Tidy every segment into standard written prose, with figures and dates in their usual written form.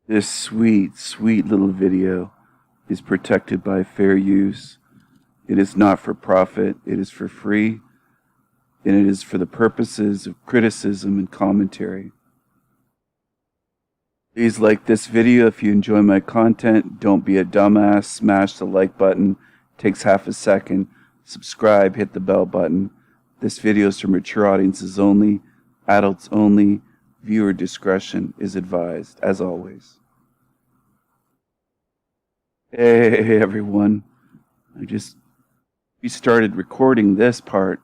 This sweet, sweet little video is protected by fair use. It is not for profit. It is for free. And it is for the purposes of criticism and commentary. Please like this video if you enjoy my content. Don't be a dumbass. Smash the like button. It takes half a second. Subscribe. Hit the bell button. This video is for mature audiences only. Adults only. Viewer discretion is advised, as always. Hey everyone. We started recording this part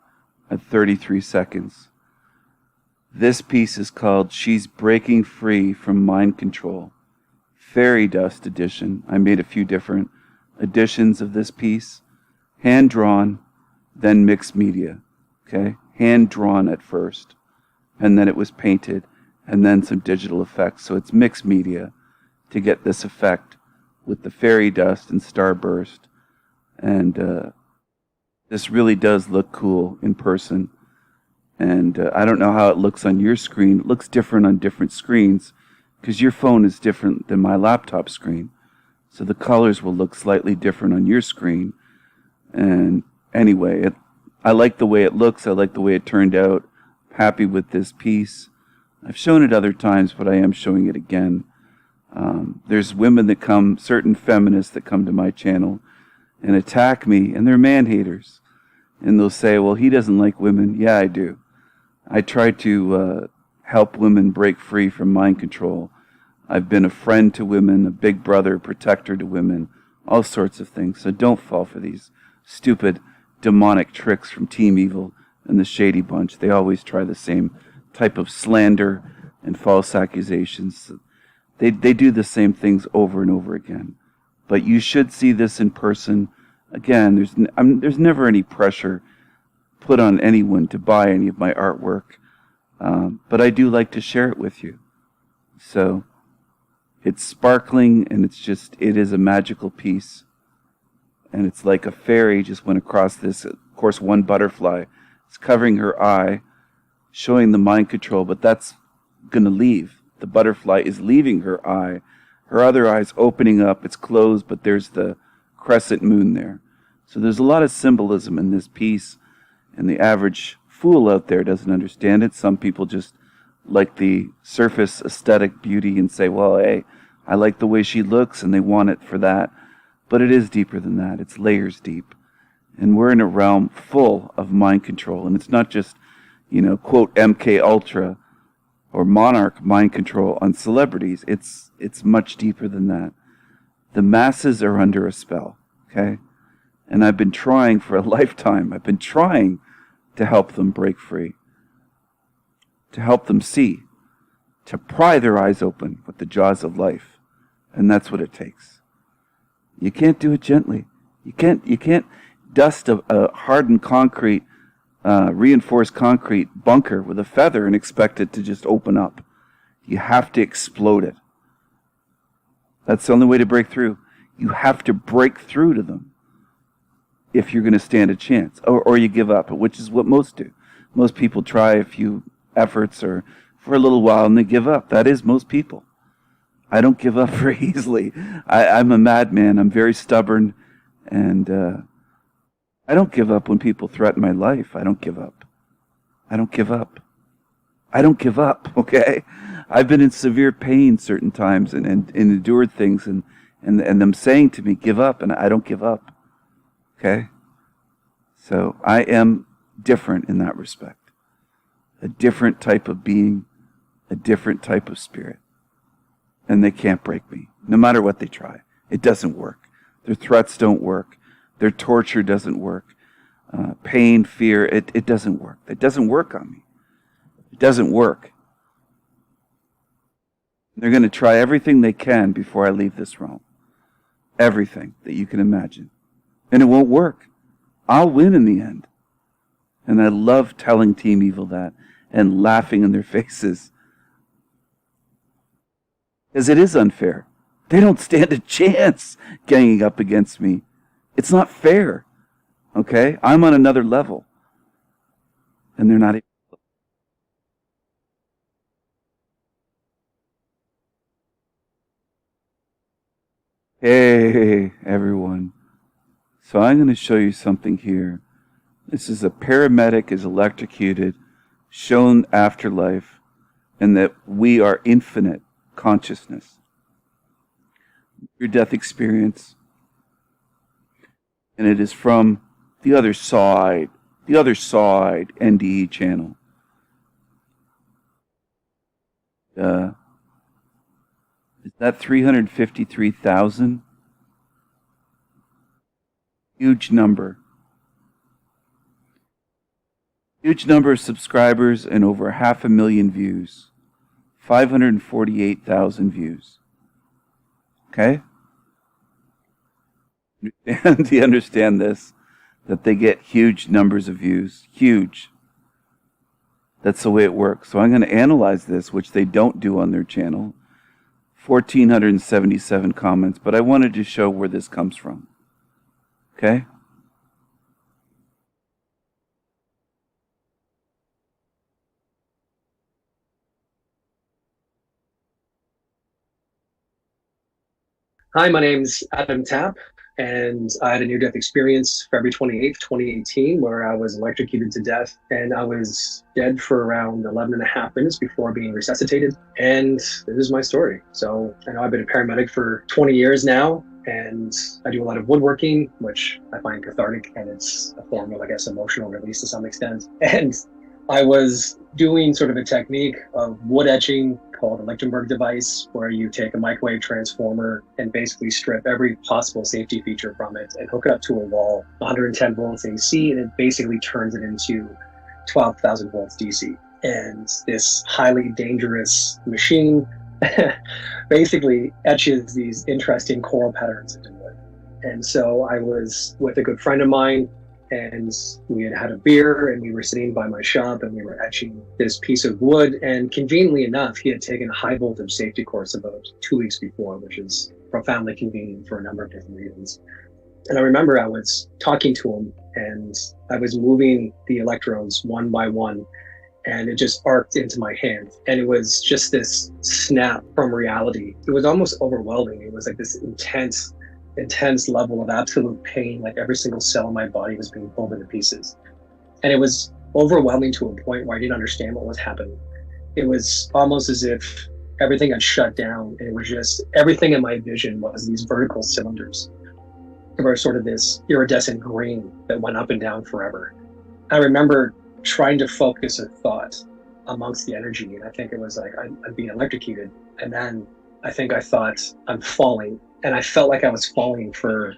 at 33 seconds. This piece is called She's Breaking Free from Mind Control. Fairy Dust edition. I made a few different editions of this piece. Hand drawn, then mixed media. Okay? Hand drawn at first. And then it was painted. And then some digital effects. So it's mixed media to get this effect with the fairy dust and starburst. And this really does look cool in person. And I don't know how it looks on your screen. It looks different on different screens because your phone is different than my laptop screen. So the colors will look slightly different on your screen. And anyway, I like the way it looks. I like the way it turned out. Happy with this piece. I've shown it other times, but I am showing it again. There's women that come, certain feminists that come to my channel and attack me, and they're man-haters. And they'll say, well, he doesn't like women. Yeah, I do. I try to help women break free from mind control. I've been a friend to women, a big brother, protector to women, all sorts of things. So don't fall for these stupid demonic tricks from Team Evil and the Shady Bunch. They always try the same type of slander and false accusations. They do the same things over and over again. But you should see this in person. Again, there's never any pressure put on anyone to buy any of my artwork. But I do like to share it with you. So it's sparkling, and it is a magical piece. And it's like a fairy just went across this. Of course, one butterfly is covering her eye, showing the mind control, but that's going to leave. The butterfly is leaving her eye. Her other eye's opening up. It's closed, but there's the crescent moon there. So there's a lot of symbolism in this piece, and the average fool out there doesn't understand it. Some people just like the surface aesthetic beauty and say, well, hey, I like the way she looks, and they want it for that. But it is deeper than that. It's layers deep. And we're in a realm full of mind control, and it's not just, quote, MK Ultra or Monarch mind control on celebrities. It's much deeper than that. The masses are under a spell, okay? And I've been trying for a lifetime. I've been trying to help them break free, to help them see, to pry their eyes open with the jaws of life. And that's what it takes. You can't do it gently. You can't dust a hardened concrete, reinforced concrete bunker with a feather and expect it to just open up. You have to explode it. That's the only way to break through. You have to break through to them if you're going to stand a chance, or you give up, which is what most do. Most people try a few efforts or for a little while and they give up. That is most people. I don't give up very easily. I'm a madman. I'm very stubborn, and I don't give up when people threaten my life. I don't give up. I don't give up. I don't give up, okay? I've been in severe pain certain times and endured things and them saying to me, give up, and I don't give up, okay? So I am different in that respect. A different type of being, a different type of spirit. And they can't break me, no matter what they try. It doesn't work. Their threats don't work. Their torture doesn't work. Pain, fear, it doesn't work. It doesn't work on me. It doesn't work. They're going to try everything they can before I leave this realm. Everything that you can imagine. And it won't work. I'll win in the end. And I love telling Team Evil that and laughing in their faces. Because it is unfair. They don't stand a chance ganging up against me. It's not fair. Okay? I'm on another level. And they're not. Hey, everyone. So I'm going to show you something here. This is a paramedic is electrocuted, shown afterlife, and that we are infinite consciousness. Your death experience. And it is from the other side, NDE channel. Is that 353,000? Huge number. Huge number of subscribers and over 500,000 views. 548,000 views. Okay? Do you understand this? That they get huge numbers of views. Huge. That's the way it works. So I'm going to analyze this, which they don't do on their channel. 1,477 comments, but I wanted to show where this comes from. Okay? Hi, my name's Adam Tapp, and I had a near-death experience February 28th, 2018, where I was electrocuted to death, and I was dead for around 11 and a half minutes before being resuscitated. And this is my story. So I know I've been a paramedic for 20 years now, and I do a lot of woodworking, which I find cathartic, and it's a form of, I guess, emotional release to some extent. And I was doing sort of a technique of wood etching called a Lichtenberg device, where you take a microwave transformer and basically strip every possible safety feature from it and hook it up to a wall, 110 volts AC, and it basically turns it into 12,000 volts DC. And this highly dangerous machine basically etches these interesting coral patterns into wood. And so I was with a good friend of mine, and we had had a beer, and we were sitting by my shop, and we were etching this piece of wood. And conveniently enough, he had taken a high voltage safety course about 2 weeks before, which is profoundly convenient for a number of different reasons. And I remember I was talking to him, and I was moving the electrodes one by one, and it just arced into my hand. And it was just this snap from reality. It was almost overwhelming. It was like this intense level of absolute pain. Like every single cell in my body was being pulled into pieces. And it was overwhelming to a point where I didn't understand what was happening. It was almost as if everything had shut down, and it was just everything in my vision was these vertical cylinders. They were sort of this iridescent green that went up and down forever. I remember trying to focus a thought amongst the energy, and I think it was like I'm being electrocuted. And then I think I thought I'm falling, and I felt like I was falling for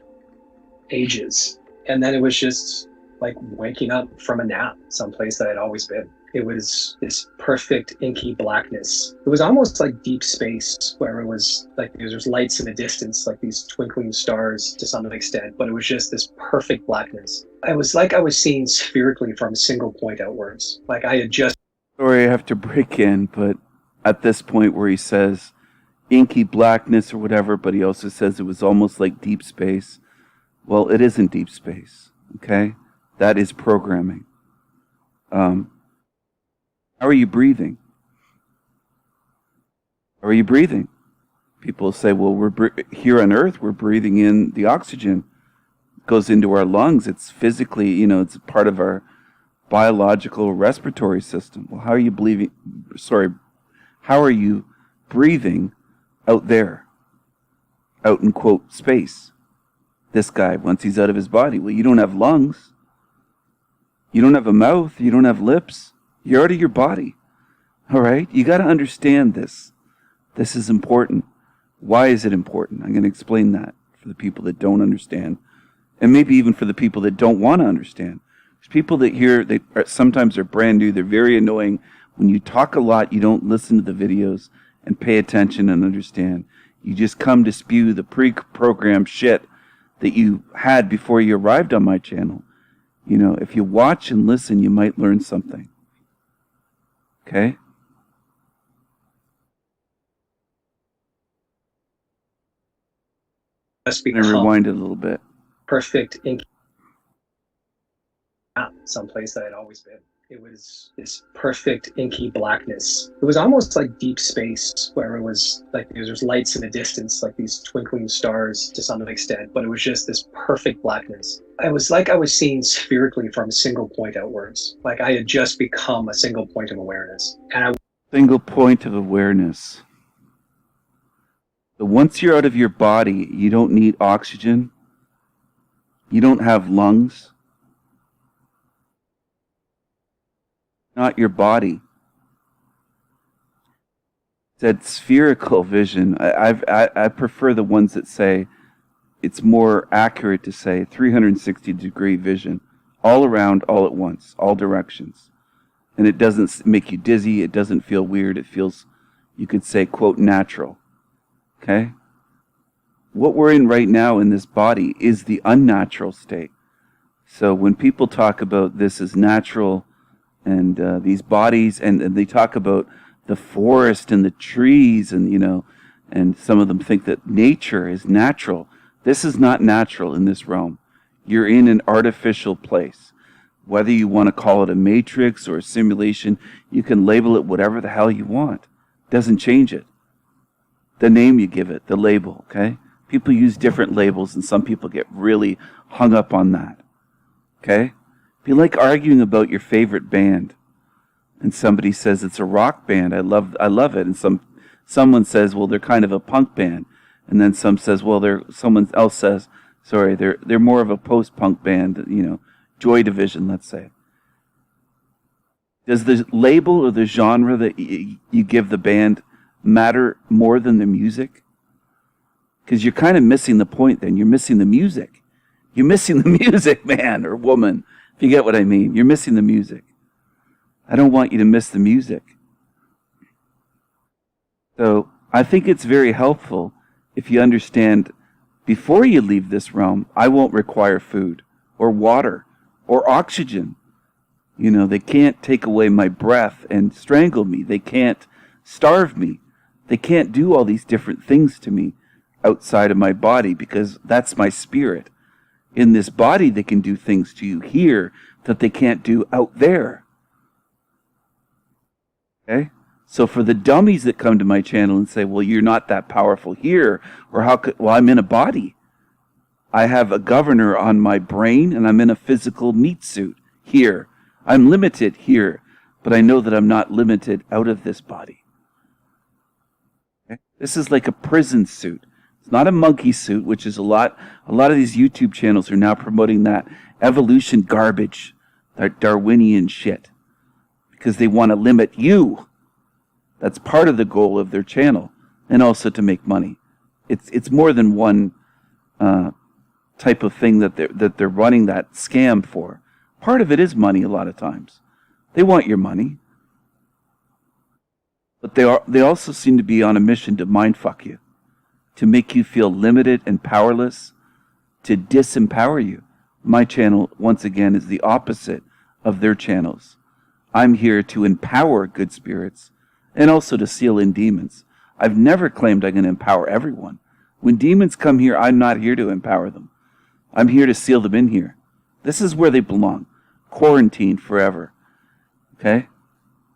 ages. And then it was just like waking up from a nap someplace that I'd always been. It was this perfect inky blackness. It was almost like deep space, where it was like there's lights in the distance, like these twinkling stars to some extent, but it was just this perfect blackness. I was like I was seeing spherically from a single point outwards. Like I had just... Sorry, I have to break in, but at this point where he says inky blackness or whatever, but he also says it was almost like deep space. Well, it isn't deep space, okay? That is programming. How are you breathing? How are you breathing? People say, well, we're here on Earth, we're breathing in the oxygen. It goes into our lungs. It's physically, it's part of our biological respiratory system. Well, how are you how are you breathing out there? Out in, quote, space. This guy, once he's out of his body, well, you don't have lungs. You don't have a mouth. You don't have lips. You're out of your body. All right? You got to understand this. This is important. Why is it important? I'm going to explain that for the people that don't understand, and maybe even for the people that don't want to understand. There's people that sometimes are brand new. They're very annoying. When you talk a lot, you don't listen to the videos and pay attention and understand. You just come to spew the pre-programmed shit that you had before you arrived on my channel. If you watch and listen, you might learn something. Okay? Just I'm going to rewind it a little bit. perfect inky, someplace that I'd always been. It was this perfect inky blackness. It was almost like deep space, where it was like there's lights in the distance, like these twinkling stars to some extent, but it was just this perfect blackness. It was like I was seeing spherically from a single point outwards. Like I had just become a single point of awareness. Single point of awareness. So once you're out of your body, you don't need oxygen. You don't have lungs. Not your body. That spherical vision, I prefer the ones that say, it's more accurate to say 360-degree vision, all around, all at once, all directions. And it doesn't make you dizzy, it doesn't feel weird, it feels, you could say, quote, natural. Okay? What we're in right now in this body is the unnatural state. So when people talk about this as natural, and these bodies, and they talk about the forest and the trees, and and some of them think that nature is natural. This is not natural in this realm. You're in an artificial place. Whether you want to call it a matrix or a simulation, you can label it whatever the hell you want. Doesn't change it. The name you give it, the label, okay? People use different labels, and some people get really hung up on that, okay? If you like arguing about your favorite band, and somebody says it's a rock band, I love it, and someone says, well, they're kind of a punk band, and then someone else says, sorry, they're more of a post-punk band, Joy Division, let's say. Does the label or the genre that you give the band matter more than the music? Because you're kind of missing the point then. You're missing the music. You're missing the music, man or woman. If you get what I mean, you're missing the music. I don't want you to miss the music. So I think it's very helpful if you understand, before you leave this realm, I won't require food or water or oxygen. They can't take away my breath and strangle me. They can't starve me. They can't do all these different things to me outside of my body, because that's my spirit. In this body, they can do things to you here that they can't do out there. Okay? So for the dummies that come to my channel and say, well, you're not that powerful here, or I'm in a body. I have a governor on my brain, and I'm in a physical meat suit here. I'm limited here, but I know that I'm not limited out of this body. Okay? This is like a prison suit. It's not a monkey suit, which is a lot of these YouTube channels are now promoting that evolution garbage, that Darwinian shit, because they want to limit you. That's part of the goal of their channel, and also to make money. It's more than one type of thing that they're running that scam for. Part of it is money a lot of times. They want your money. But they also seem to be on a mission to mindfuck you, to make you feel limited and powerless, to disempower you. My channel, once again, is the opposite of their channels. I'm here to empower good spirits and also to seal in demons. I've never claimed I'm going to empower everyone. When demons come here, I'm not here to empower them. I'm here to seal them in here. This is where they belong. Quarantined forever. Okay?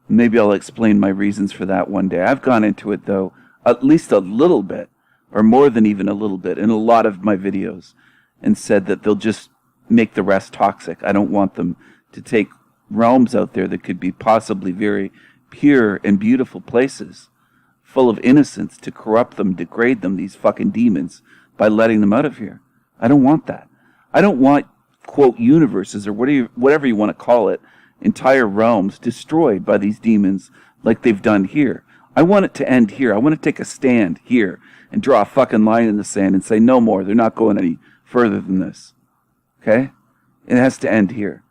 Maybe I'll explain my reasons for that one day. I've gone into it, though, at least a little bit, or more than even a little bit, in a lot of my videos, and said that they'll just make the rest toxic. I don't want them to take realms out there that could be possibly very pure and beautiful places, full of innocence, to corrupt them, degrade them, these fucking demons, by letting them out of here. I don't want that. I don't want, quote, universes, or whatever you want to call it, entire realms destroyed by these demons like they've done here. I want it to end here. I want to take a stand here and draw a fucking line in the sand and say no more. They're not going any further than this. Okay? It has to end here.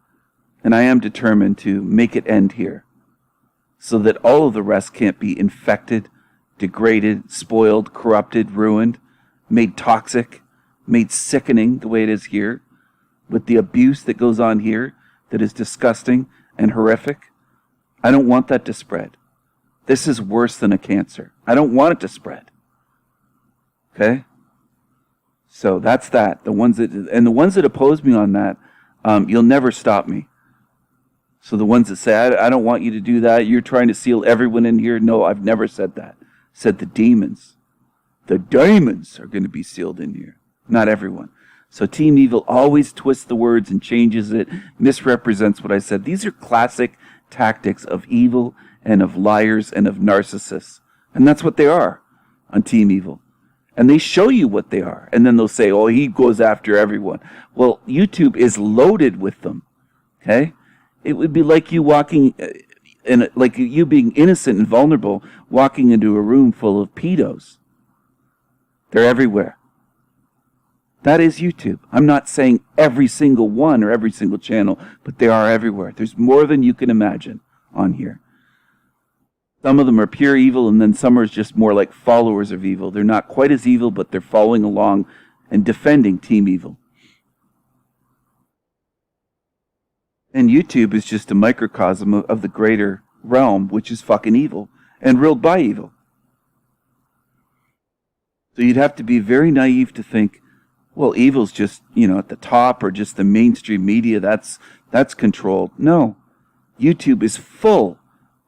And I am determined to make it end here, so that all of the rest can't be infected, degraded, spoiled, corrupted, ruined, made toxic, made sickening the way it is here, with the abuse that goes on here that is disgusting and horrific. I don't want that to spread. This is worse than a cancer. I don't want it to spread. Okay? So that's that. The ones that oppose me on that, you'll never stop me. So the ones that say, I don't want you to do that, you're trying to seal everyone in here. No, I've never said that. I said the demons. The demons are going to be sealed in here. Not everyone. So Team Evil always twists the words and changes it, misrepresents what I said. These are classic tactics of evil and of liars and of narcissists. And that's what they are on Team Evil. And they show you what they are. And then they'll say, oh, he goes after everyone. Well, YouTube is loaded with them. Okay? It would be like you walking, like you being innocent and vulnerable, walking into a room full of pedos. They're everywhere. That is YouTube. I'm not saying every single one or every single channel, but they are everywhere. There's more than you can imagine on here. Some of them are pure evil, and then some are just more like followers of evil. They're not quite as evil, but they're following along and defending Team Evil. And YouTube is just a microcosm of the greater realm, which is fucking evil and ruled by evil. So you'd have to be very naive to think, well, evil's just, at the top, or just the mainstream media, that's controlled. No. YouTube is full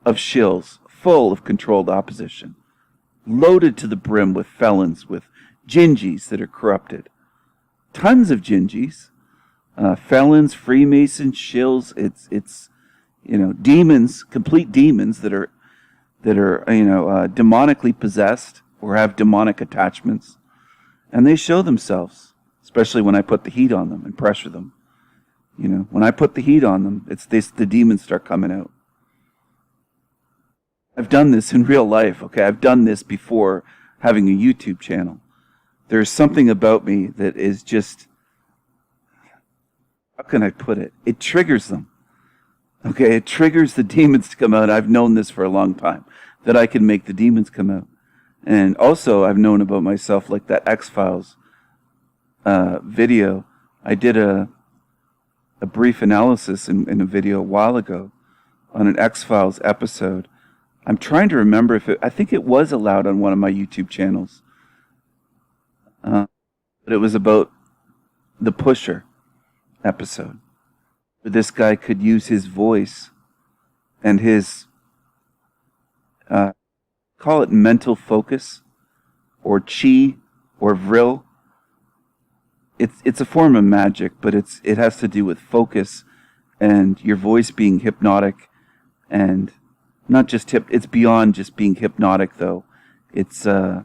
of shills, full of controlled opposition, loaded to the brim with felons, with gingies that are corrupted. Tons of gingies, felons, Freemasons, shills. It's demons, complete demons that are demonically possessed or have demonic attachments, and they show themselves, especially when I put the heat on them and pressure them. When I put the heat on them, the demons start coming out. I've done this in real life, okay? I've done this before having a YouTube channel. There's something about me that is just, how can I put it? It triggers them. Okay, it triggers the demons to come out. I've known this for a long time, that I can make the demons come out. And also, I've known about myself, like that X-Files video. I did a brief analysis in a video a while ago on an X-Files episode. I'm trying to remember I think it was allowed on one of my YouTube channels. But it was about the Pusher episode, where this guy could use his voice and his, call it mental focus, or chi, or vril. It's a form of magic, but it has to do with focus and your voice being hypnotic, and not just it's beyond just being hypnotic, though. It's how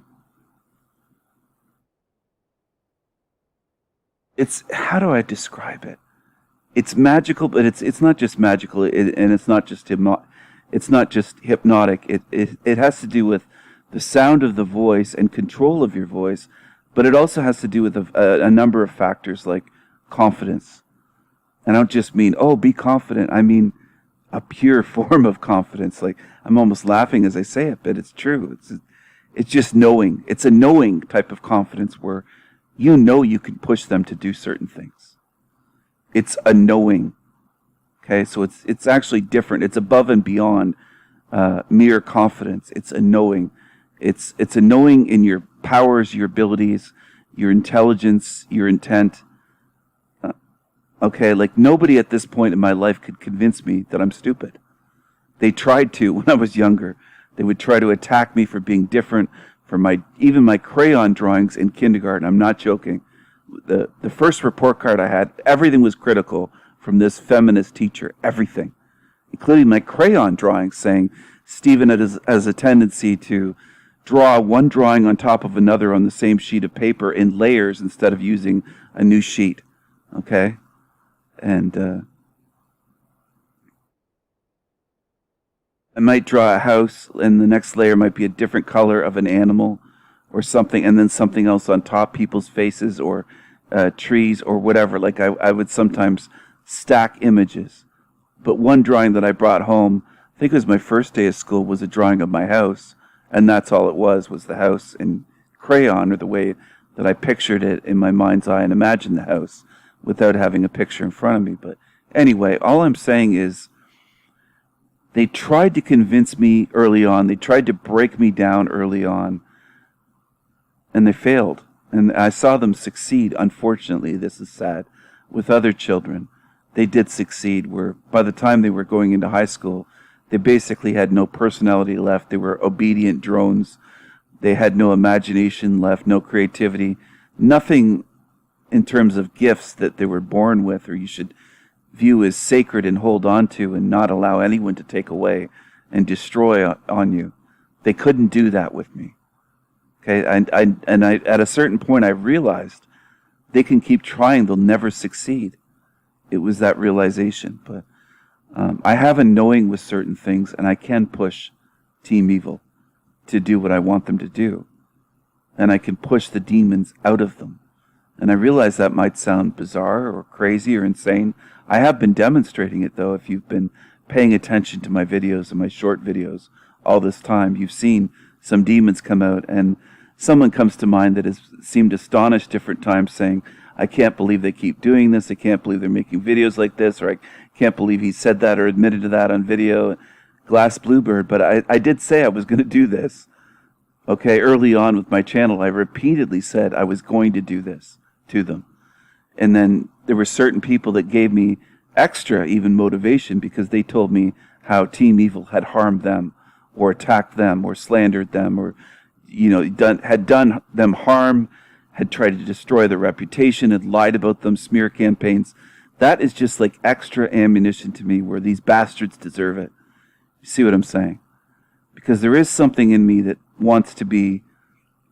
do I describe it? It's magical, but it's not just magical, and it's not just hypnotic. It has to do with the sound of the voice and control of your voice, but it also has to do with a number of factors like confidence. And I don't just mean, be confident. I mean a pure form of confidence. Like, I'm almost laughing as I say it, but it's true. It's just knowing. It's a knowing type of confidence where you can push them to do certain things. It's a knowing. Okay, so it's actually different. It's above and beyond mere confidence. It's a knowing. It's a knowing in your powers, your abilities, your intelligence, your intent. Okay, like nobody at this point in my life could convince me that I'm stupid. They tried to when I was younger. They would try to attack me for being different, for even my crayon drawings in kindergarten. I'm not joking. The first report card I had, everything was critical from this feminist teacher, everything, including my crayon drawings, saying Stephen has a tendency to draw one drawing on top of another on the same sheet of paper in layers instead of using a new sheet. Okay? And I might draw a house, and the next layer might be a different color of an animal or something, and then something else on top, people's faces or trees or whatever. Like I would sometimes stack images. But one drawing that I brought home, I think it was my first day of school, was a drawing of my house, and that's all it was the house in crayon, or the way that I pictured it in my mind's eye and imagined the house, without having a picture in front of me. But anyway, all I'm saying is they tried to convince me early on. They tried to break me down early on, and they failed. And I saw them succeed, unfortunately, this is sad, with other children. they did succeed, where by the time they were going into high school, they basically had no personality left. They were obedient drones. They had no imagination left, no creativity, nothing in terms of gifts that they were born with or you should view as sacred and hold on to and not allow anyone to take away and destroy on you. They couldn't do that with me. Okay, and I at a certain point I realized they can keep trying, they'll never succeed. It was that realization. But I have a knowing with certain things, and I can push Team Evil to do what I want them to do. And I can push the demons out of them. And I realize that might sound bizarre or crazy or insane. I have been demonstrating it, though. If you've been paying attention to my videos and my short videos all this time, you've seen some demons come out. And someone comes to mind that has seemed astonished different times saying, I can't believe they keep doing this. I can't believe they're making videos like this. Or I can't believe he said that or admitted to that on video. Glass Bluebird. But I did say I was going to do this. Okay, early on with my channel, I repeatedly said I was going to do this to them. And then there were certain people that gave me extra even motivation because they told me how Team Evil had harmed them or attacked them or slandered them or, had done them harm, had tried to destroy their reputation, had lied about them, smear campaigns. That is just like extra ammunition to me where these bastards deserve it. You see what I'm saying? Because there is something in me that wants to be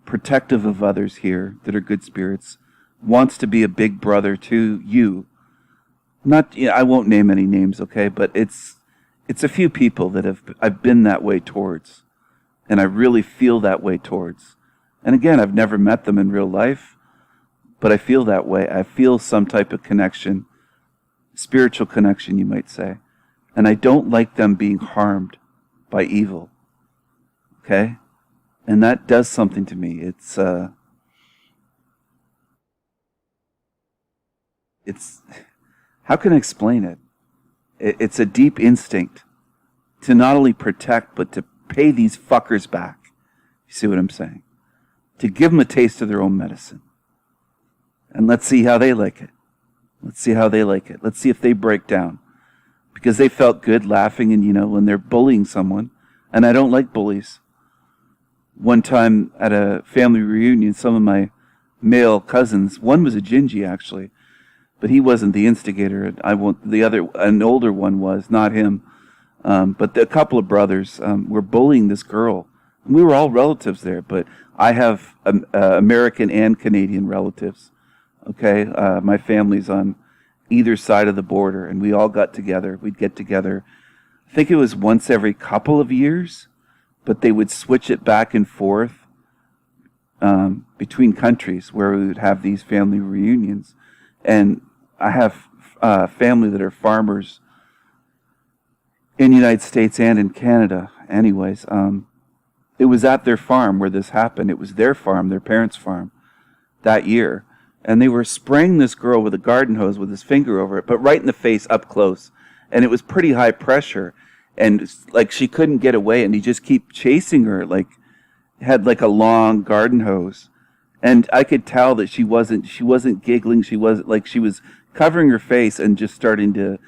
protective of others here that are good spirits, wants to be a big brother to you. Not, I won't name any names, okay, but it's a few people that I've been that way towards, and I really feel that way towards. And again, I've never met them in real life, but I feel that way. I feel some type of connection, spiritual connection, you might say, and I don't like them being harmed by evil. Okay? And that does something to me. It's how can I explain it? It's a deep instinct to not only protect, but to pay these fuckers back. You see what I'm saying? To give them a taste of their own medicine. And let's see how they like it. Let's see how they like it. Let's see if they break down. Because they felt good laughing and, when they're bullying someone. And I don't like bullies. One time at a family reunion, some of my male cousins, one was a Gingy actually, but he wasn't the instigator. An older one was, not him. But a couple of brothers were bullying this girl. We were all relatives there, but I have American and Canadian relatives. Okay, my family's on either side of the border, and we all got together. We'd get together. I think it was once every couple of years, but they would switch it back and forth between countries where we would have these family reunions. And I have family that are farmers in the United States and in Canada. Anyways, it was at their farm where this happened. It was their farm, their parents' farm, that year. And they were spraying this girl with a garden hose with his finger over it, but right in the face up close. And it was pretty high pressure. And like she couldn't get away, and he just keep chasing her, like had like a long garden hose. And I could tell that she wasn't giggling. She was covering her face and just starting to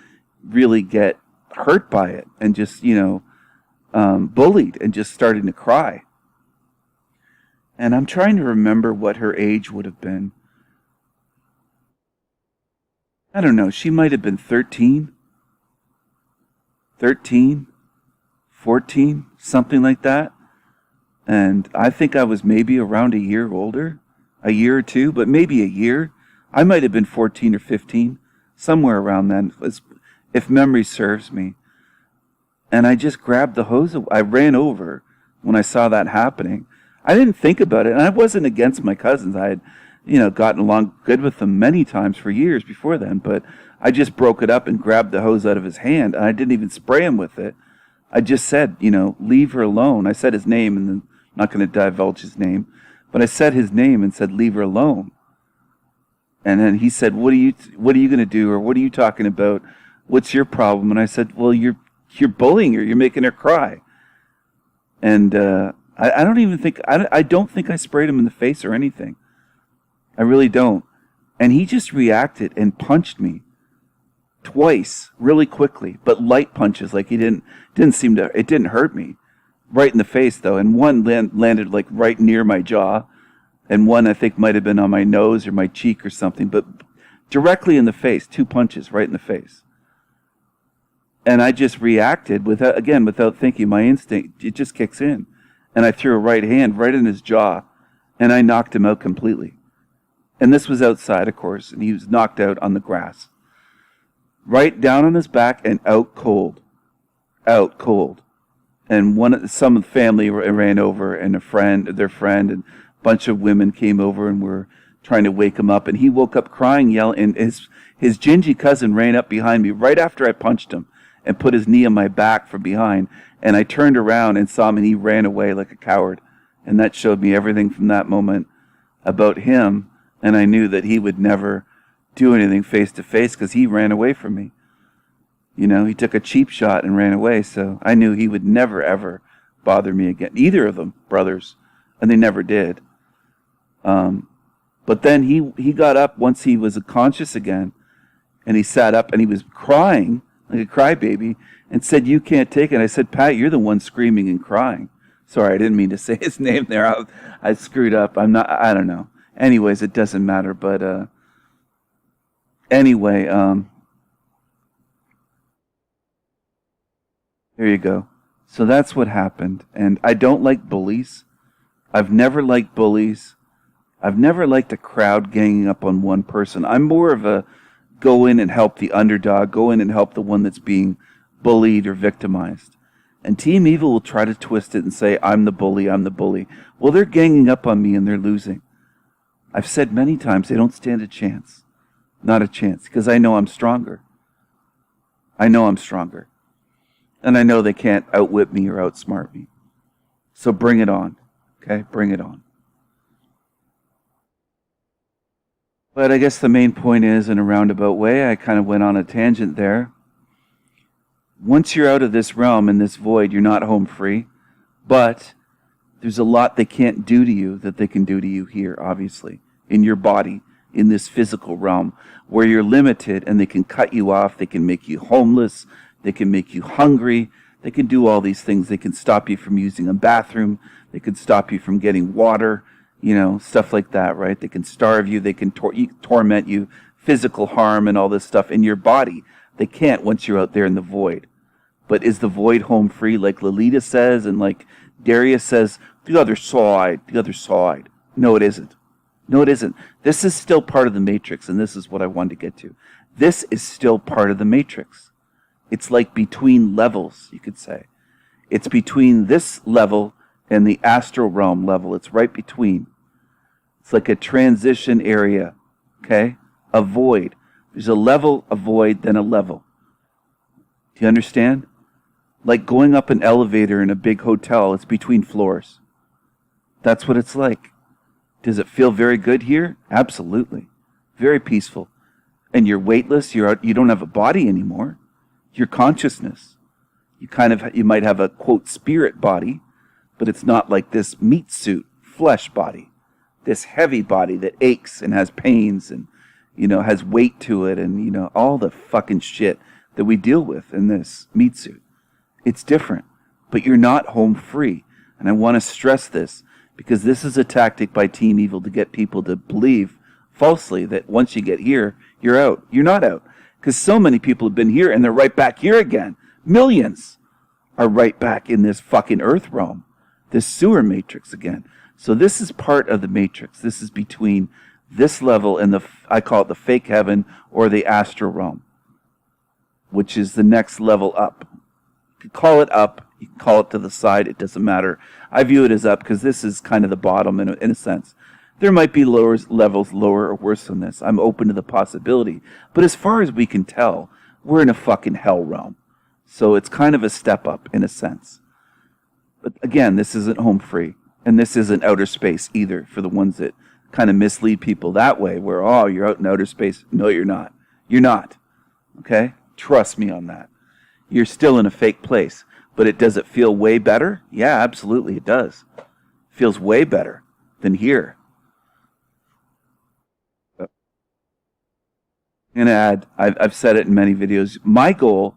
really get hurt by it and just, bullied and just starting to cry. And I'm trying to remember what her age would have been. I don't know. She might have been 13, 14, something like that. And I think I was maybe around a year older, a year or two, but maybe a year. I might have been 14 or 15, somewhere around then, if memory serves me. And I just grabbed the hose. I ran over when I saw that happening. I didn't think about it, and I wasn't against my cousins. I had, gotten along good with them many times for years before then, but I just broke it up and grabbed the hose out of his hand, and I didn't even spray him with it. I just said, leave her alone. I said his name, and I'm not going to divulge his name, but I said his name and said, leave her alone. And then he said, what are you going to do, or what are you talking about? What's your problem? And I said, well, you're bullying her. You're making her cry. And I don't think I sprayed him in the face or anything. I really don't. And he just reacted and punched me. twice really quickly, but light punches. Like he didn't seem to. It didn't hurt me. Right in the face though, and one landed like right near my jaw, and one I think might have been on my nose or my cheek or something, but directly in the face. 2 punches right in the face. And I just reacted without thinking. My instinct, it just kicks in. And I threw a right hand right in his jaw, and I knocked him out completely. And this was outside, of course, and he was knocked out on the grass. Right down on his back and out cold. Out cold. And some of the family ran over, and their friend, and a bunch of women came over and were trying to wake him up. And he woke up crying, yelling, and his gingy cousin ran up behind me right after I punched him and put his knee on my back from behind. And I turned around and saw him, and he ran away like a coward. And that showed me everything from that moment about him. And I knew that he would never do anything face to face because he ran away from me. You know, he took a cheap shot and ran away. So I knew he would never, ever bother me again. Either of them, brothers. And they never did. But then he got up once he was conscious again. And he sat up and he was crying like a crybaby, and said, "You can't take it." I said, "Pat, you're the one screaming and crying." Sorry, I didn't mean to say his name there. I screwed up. I don't know. Anyways, it doesn't matter. But anyway, there you go. So that's what happened. And I don't like bullies. I've never liked bullies. I've never liked a crowd ganging up on one person. I'm more of a go in and help the underdog, go in and help the one that's being bullied or victimized. And Team Evil will try to twist it and say, I'm the bully, I'm the bully. Well, they're ganging up on me and they're losing. I've said many times they don't stand a chance. Not a chance, because I know I'm stronger. I know I'm stronger. And I know they can't outwit me or outsmart me. So bring it on. Okay? Bring it on. But I guess the main point is, in a roundabout way, I kind of went on a tangent there. Once you're out of this realm, in this void, you're not home free. But there's a lot they can't do to you that they can do to you here, obviously, in your body, in this physical realm, where you're limited, and they can cut you off, they can make you homeless, they can make you hungry, they can do all these things. They can stop you from using a bathroom, they can stop you from getting water, you know, stuff like that, right? They can starve you, they can torment you, physical harm and all this stuff in your body. They can't once you're out there in the void. But is the void home free, like Lolita says, and like Darius says, the other side. No, it isn't. No, it isn't. This is still part of the Matrix, and this is what I wanted to get to. This is still part of the Matrix. It's like between levels, you could say. It's between this level and the astral realm level. It's right between. It's like a transition area, okay? A void. There's a level, a void, then a level. Do you understand? Like going up an elevator in a big hotel, it's between floors. That's what it's like. Does it feel very good here? Absolutely. Very peaceful. And you're weightless, you don't have a body anymore. Your consciousness. You might have a, quote, spirit body, but it's not like this meat suit, flesh body. This heavy body that aches and has pains and, you know, has weight to it and, you know, all the fucking shit that we deal with in this meat suit. It's different, but you're not home free. And I want to stress this because this is a tactic by Team Evil to get people to believe falsely that once you get here, you're out. You're not out. Because so many people have been here and they're right back here again. Millions are right back in this fucking earth realm, this sewer matrix again. So this is part of the matrix. This is between this level and I call it the fake heaven or the astral realm, which is the next level up. You can call it up, you can call it to the side, it doesn't matter. I view it as up because this is kind of the bottom in a sense. There might be lower levels, lower or worse than this. I'm open to the possibility. But as far as we can tell, we're in a fucking hell realm. So it's kind of a step up in a sense. But again, this isn't home free. And this isn't outer space either for the ones that kind of mislead people that way, where, oh, you're out in outer space. No, you're not. You're not. Okay? Trust me on that. You're still in a fake place. But does it feel way better? Yeah, absolutely it does. It feels way better than here. I'm going to add, I've said it in many videos, my goal,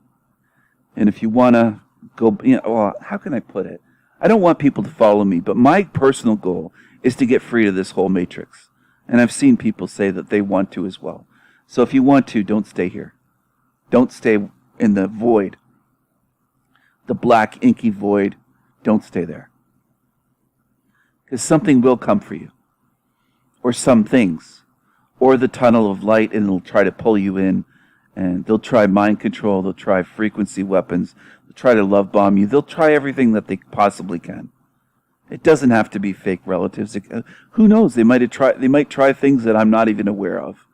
and if you want to go, well, how can I put it? I don't want people to follow me, but my personal goal is to get free of this whole matrix. And I've seen people say that they want to as well. So if you want to, don't stay here. Don't stay in the void. The black, inky void. Don't stay there. Because something will come for you. Or some things. Or the tunnel of light, and it'll try to pull you in. And they'll try mind control. They'll try frequency weapons. They'll try to love bomb you. They'll try everything that they possibly can. It doesn't have to be fake relatives. Who knows? They might try things that I'm not even aware of,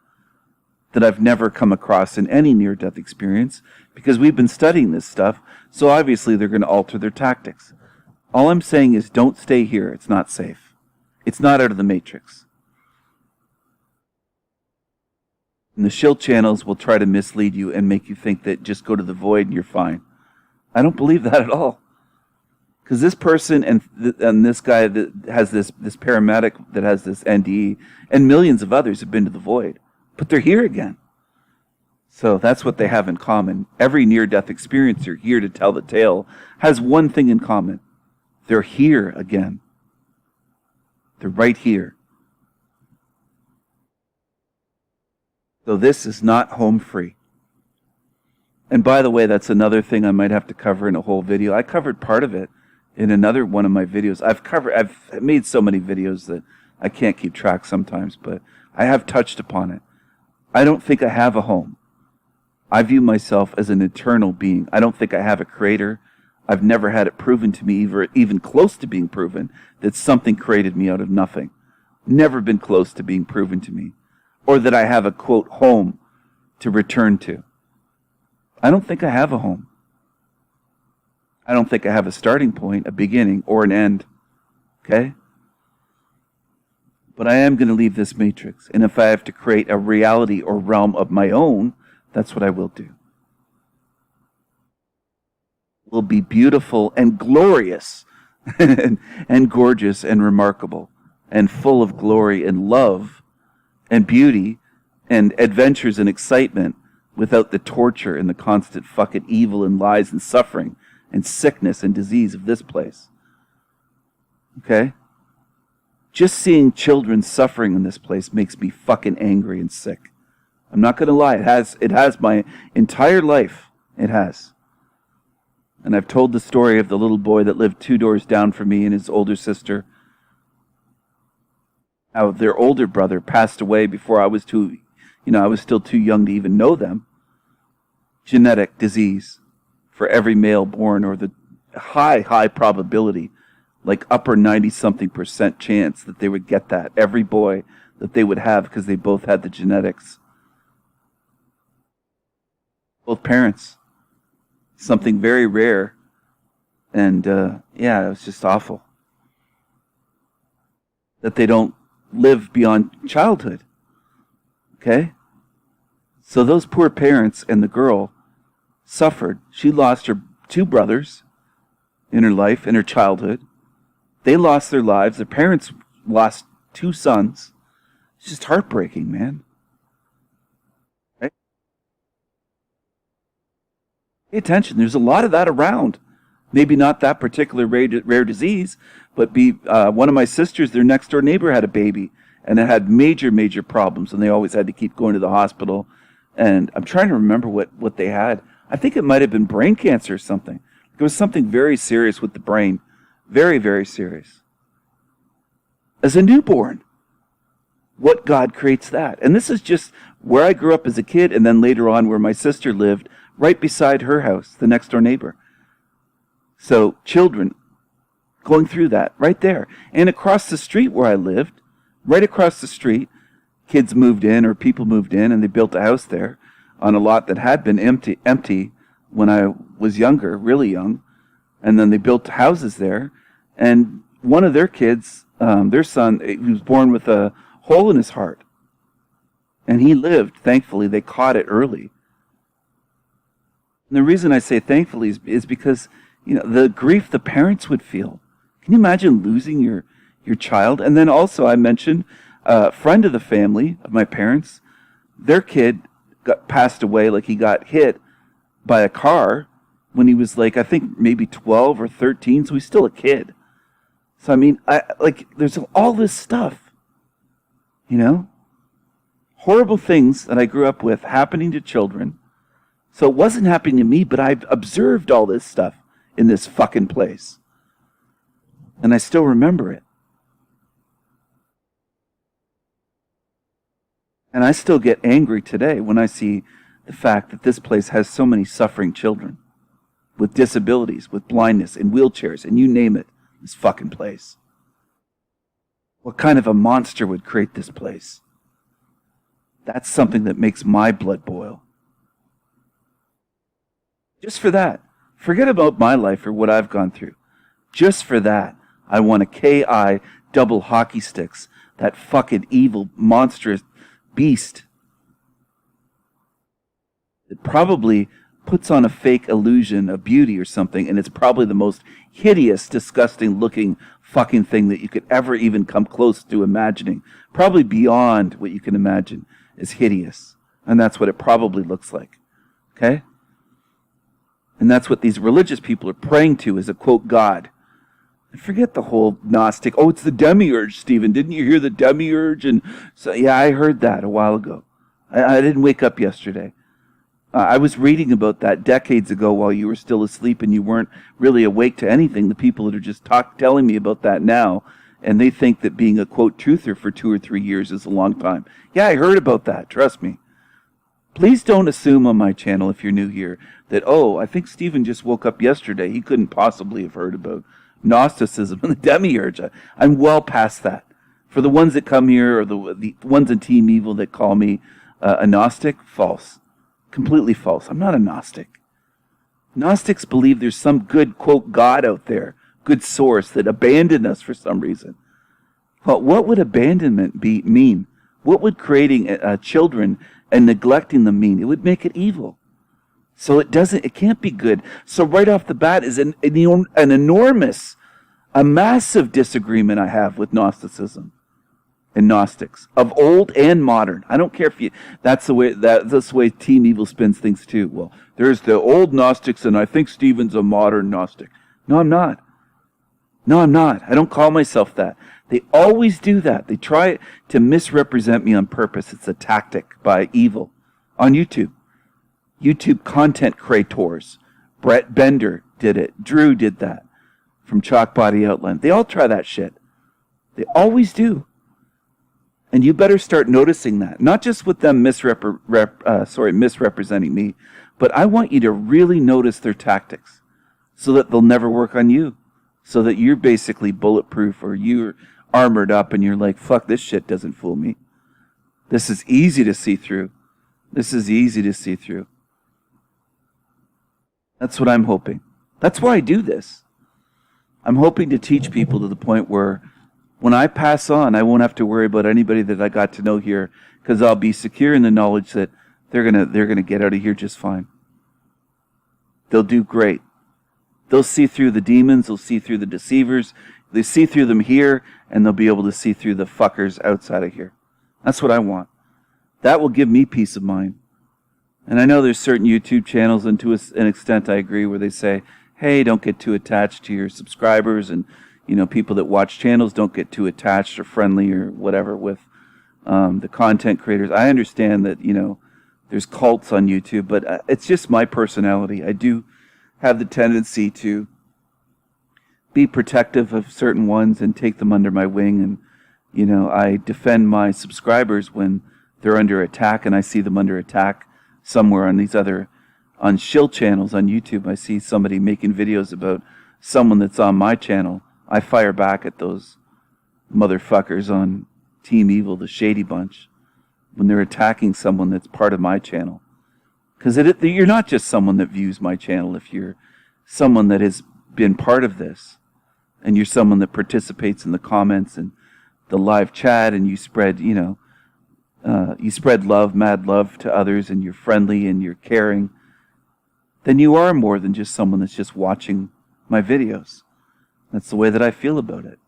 that I've never come across in any near-death experience, because we've been studying this stuff, so obviously they're going to alter their tactics. All I'm saying is don't stay here. It's not safe. It's not out of the matrix. And the shield channels will try to mislead you and make you think that just go to the void and you're fine. I don't believe that at all. Because this person and this guy that has this paramedic that has this NDE and millions of others have been to the void. But they're here again. So that's what they have in common. Every near-death experiencer here to tell the tale has one thing in common. They're here again. They're right here. So this is not home free. And by the way, that's another thing I might have to cover in a whole video. I covered part of it in another one of my videos. I've made so many videos that I can't keep track sometimes, but I have touched upon it. I don't think I have a home. I view myself as an eternal being. I don't think I have a creator. I've never had it proven to me, even close to being proven, that something created me out of nothing. Never been close to being proven to me. Or that I have a, quote, home to return to. I don't think I have a home. I don't think I have a starting point, a beginning, or an end. Okay? But I am going to leave this matrix. And if I have to create a reality or realm of my own, that's what I will do. It will be beautiful and glorious and gorgeous and remarkable and full of glory and love and beauty and adventures and excitement without the torture and the constant fucking evil and lies and suffering and sickness and disease of this place. Okay? Just seeing children suffering in this place makes me fucking angry and sick. I'm not going to lie. It has my entire life. It has. And I've told the story of the little boy that lived 2 doors down from me and his older sister. How their older brother passed away before I was I was still too young to even know them. Genetic disease for every male born, or the high probability, like upper 90-something% chance that they would get that. Every boy that they would have, because they both had the genetics. Both parents. Something very rare. And it was just awful. That they don't live beyond childhood. Okay? So those poor parents and the girl suffered. She lost her 2 brothers in her life, in her childhood. They lost their lives. Their parents lost 2 sons. It's just heartbreaking, man. Right? Pay attention. There's a lot of that around. Maybe not that particular rare disease, but one of my sisters, their next door neighbor, had a baby, and it had major problems, and they always had to keep going to the hospital. And I'm trying to remember what they had. I think it might have been brain cancer or something. It was something very serious with the brain. Very, very serious. As a newborn, what God creates that? And this is just where I grew up as a kid, and then later on where my sister lived, right beside her house, the next door neighbor. So children going through that right there. And across the street where I lived, right across the street, kids moved in, or people moved in, and they built a house there on a lot that had been empty when I was younger, really young. And then they built houses there. And one of their kids, their son, he was born with a hole in his heart. And he lived, thankfully. They caught it early. And the reason I say thankfully is because, the grief the parents would feel. Can you imagine losing your child? And then also I mentioned a friend of the family, of my parents, their kid passed away, like he got hit by a car when he was like, I think maybe 12 or 13, so he's still a kid. So I mean, there's all this stuff, horrible things that I grew up with happening to children. So it wasn't happening to me, but I've observed all this stuff in this fucking place. And I still remember it. And I still get angry today when I see the fact that this place has so many suffering children with disabilities, with blindness, in wheelchairs, and you name it, this fucking place. What kind of a monster would create this place? That's something that makes my blood boil. Just for that. Forget about my life or what I've gone through. Just for that, I want a KI double hockey sticks, that fucking evil, monstrous beast that probably puts on a fake illusion of beauty or something, and it's probably the most hideous, disgusting looking fucking thing that you could ever even come close to imagining. Probably beyond what you can imagine is hideous. And that's what it probably looks like. Okay? And that's what these religious people are praying to, is a quote God. And forget the whole Gnostic, it's the demiurge, Stephen. Didn't you hear the demiurge? And so, yeah, I heard that a while ago. I didn't wake up yesterday. I was reading about that decades ago while you were still asleep and you weren't really awake to anything. The people that are just telling me about that now, and they think that being a quote truther for 2 or 3 years is a long time. Yeah, I heard about that. Trust me. Please don't assume on my channel, if you're new here, that, I think Stephen just woke up yesterday. He couldn't possibly have heard about Gnosticism and the demiurge. I'm well past that. For the ones that come here, or the ones in Team Evil that call me a Gnostic, false. Completely false. I'm not a Gnostic. Gnostics believe there's some good, quote, God out there, good source that abandoned us for some reason. Well, what would abandonment mean? What would creating children and neglecting them mean? It would make it evil. So it can't be good. So right off the bat is an enormous, a massive disagreement I have with Gnosticism and Gnostics, of old and modern. I don't care if that's the way Team Evil spins things too. Well, there's the old Gnostics and I think Stephen's a modern Gnostic. No, I'm not. I don't call myself that. They always do that. They try to misrepresent me on purpose. It's a tactic by evil on YouTube. YouTube content creators. Brett Bender did it. Drew did that from Chalk Body Outline. They all try that shit. They always do. And you better start noticing that. Not just with them misrepresenting me, but I want you to really notice their tactics so that they'll never work on you. So that you're basically bulletproof, or you're armored up and you're like, fuck, this shit doesn't fool me. This is easy to see through. That's what I'm hoping. That's why I do this. I'm hoping to teach people to the point where when I pass on, I won't have to worry about anybody that I got to know here, because I'll be secure in the knowledge that they're gonna get out of here just fine. They'll do great. They'll see through the demons, they'll see through the deceivers, they see through them here, and they'll be able to see through the fuckers outside of here. That's what I want. That will give me peace of mind. And I know there's certain YouTube channels, and to an extent I agree, where they say, hey, don't get too attached to your subscribers, and people that watch channels don't get too attached or friendly or whatever with the content creators. I understand that, there's cults on YouTube, but it's just my personality. I do have the tendency to be protective of certain ones and take them under my wing, and I defend my subscribers when they're under attack, and I see them under attack somewhere on shill channels on YouTube. I see somebody making videos about someone that's on my channel. I fire back at those motherfuckers on Team Evil, the shady bunch, when they're attacking someone that's part of my channel. Because you're not just someone that views my channel. If you're someone that has been part of this, and you're someone that participates in the comments and the live chat, and you spread, you spread love, mad love to others, and you're friendly and you're caring, then you are more than just someone that's just watching my videos. That's the way that I feel about it.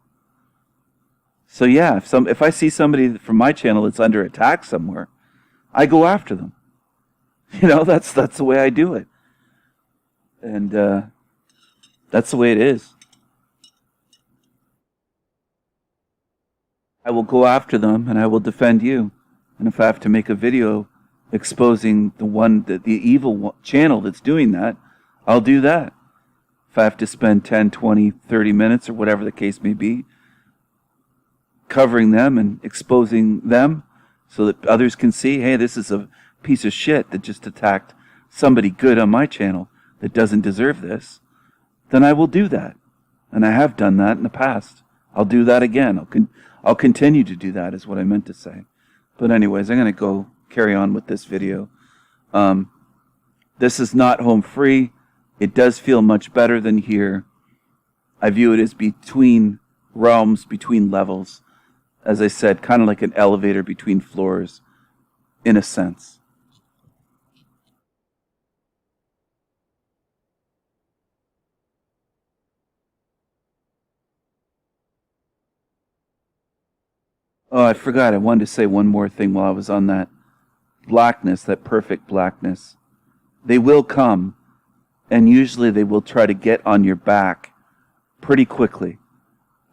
So yeah, if I see somebody from my channel that's under attack somewhere, I go after them. That's the way I do it. And that's the way it is. I will go after them and I will defend you. And if I have to make a video exposing the evil channel that's doing that, I'll do that. If I have to spend 10, 20, 30 minutes or whatever the case may be covering them and exposing them so that others can see, hey, this is a piece of shit that just attacked somebody good on my channel that doesn't deserve this, then I will do that. And I have done that in the past. I'll do that again. I'll continue to do that is what I meant to say. But anyways, I'm going to go carry on with this video. This is not home free. It does feel much better than here. I view it as between realms, between levels. As I said, kind of like an elevator between floors, in a sense. Oh, I forgot. I wanted to say one more thing while I was on that blackness, that perfect blackness. They will come, and usually they will try to get on your back pretty quickly.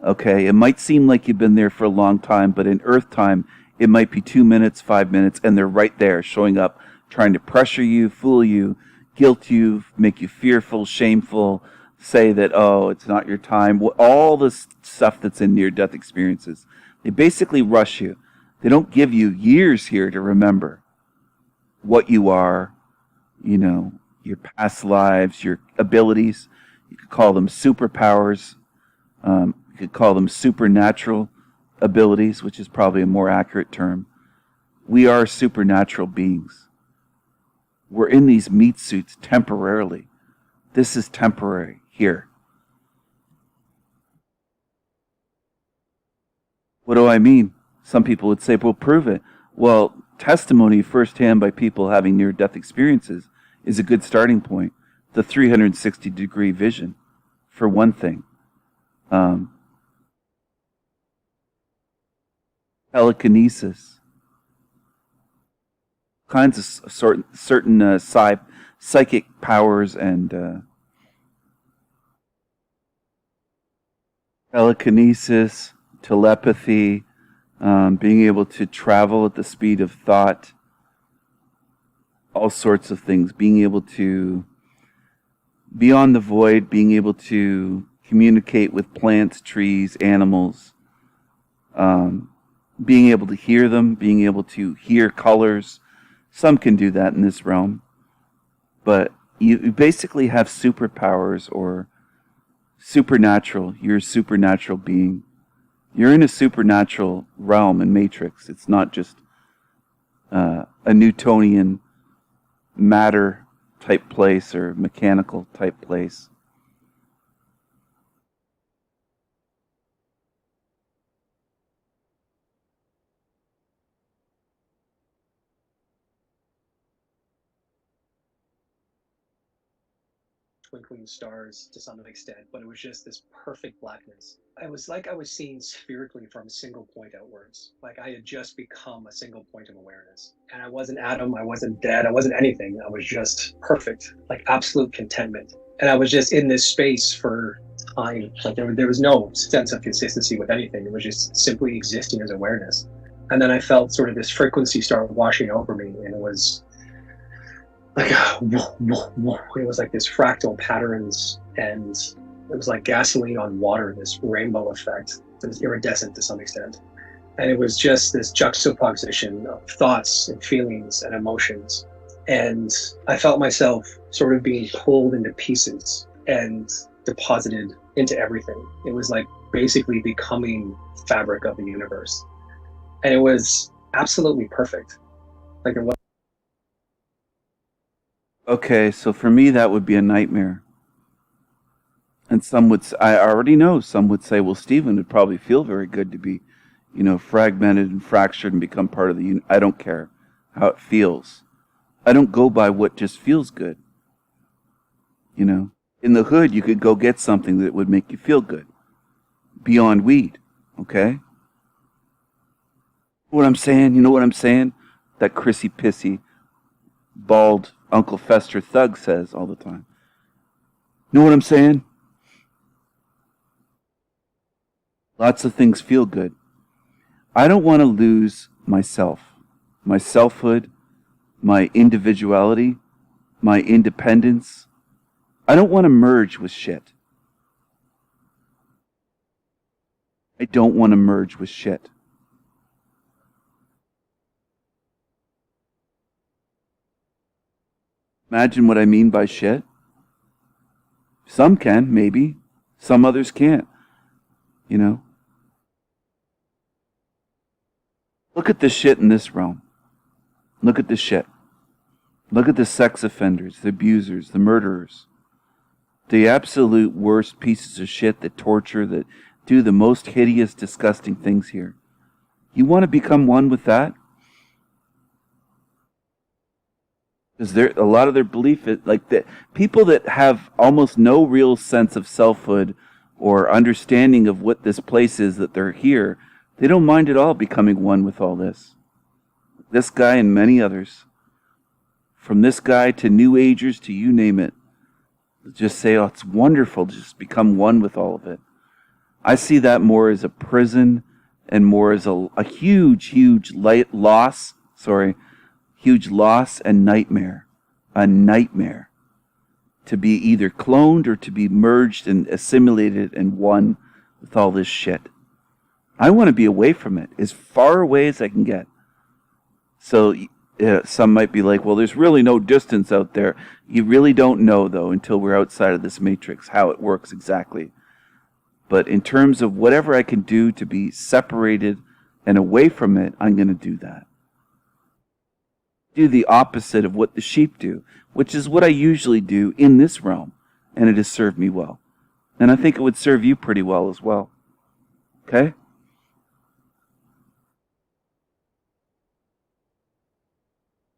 Okay, it might seem like you've been there for a long time, but in Earth time, it might be 2 minutes, 5 minutes, and they're right there, showing up, trying to pressure you, fool you, guilt you, make you fearful, shameful, say that, oh, it's not your time, all this stuff that's in near-death experiences. They basically rush you. They don't give you years here to remember what you are, your past lives, your abilities. You could call them superpowers. You could call them supernatural abilities, which is probably a more accurate term. We are supernatural beings. We're in these meat suits temporarily. This is temporary here. What do I mean? Some people would say, well, prove it. Well, testimony firsthand by people having near-death experiences is a good starting point. The 360-degree vision, for one thing. Telekinesis. Kinds of certain psychic powers and telekinesis, telepathy, being able to travel at the speed of thought, all sorts of things, being able to be on the void, being able to communicate with plants, trees, animals, being able to hear them, being able to hear colors. Some can do that in this realm, but you basically have superpowers or supernatural. You're a supernatural being. You're in a supernatural realm and matrix. It's not just a Newtonian matter type place or mechanical type place. Twinkling stars to some extent, but it was just this perfect blackness. It was like I was seeing spherically from a single point outwards. Like I had just become a single point of awareness. And I wasn't Adam, I wasn't dead, I wasn't anything. I was just perfect, like absolute contentment. And I was just in this space for time. Like there was no sense of consistency with anything. It was just simply existing as awareness. And then I felt sort of this frequency start washing over me, and it was like it was like this fractal patterns, and it was like gasoline on water, this rainbow effect. It was iridescent to some extent, and it was just this juxtaposition of thoughts and feelings and emotions, and I felt myself sort of being pulled into pieces and deposited into everything. It was like basically becoming fabric of the universe, and it was absolutely perfect. Like there was. Okay, so for me that would be a nightmare. And some would, I already know, some would say, well, Stephen, would probably feel very good to be, fragmented and fractured and become part of the I don't care how it feels. I don't go by what just feels good. In the hood, you could go get something that would make you feel good. Beyond weed, okay? What I'm saying, you know what I'm saying? That Chrissy Pissy bald Uncle Fester thug says all the time. Know what I'm saying? Lots of things feel good. I don't want to lose myself, my selfhood, my individuality, my independence. I don't want to merge with shit. I don't want to merge with shit. Imagine what I mean by shit. Some can, maybe. Some others can't. You know? Look at the shit in this realm. Look at the shit. Look at the sex offenders, the abusers, the murderers. The absolute worst pieces of shit that torture, that do the most hideous, disgusting things here. You want to become one with that? Because a lot of their belief is like that. People that have almost no real sense of selfhood or understanding of what this place is that they're here, they don't mind at all becoming one with all this. This guy and many others. From this guy to New Agers to you name it. Just say, oh, it's wonderful to just become one with all of it. I see that more as a prison and more as a huge, huge loss and nightmare. A nightmare. To be either cloned or to be merged and assimilated and one with all this shit. I want to be away from it, as far away as I can get. So some might be like, well, there's really no distance out there. You really don't know, though, until we're outside of this matrix, how it works exactly. But in terms of whatever I can do to be separated and away from it, I'm going to do that. Do the opposite of what the sheep do, which is what I usually do in this realm, and it has served me well. And I think it would serve you pretty well as well. Okay?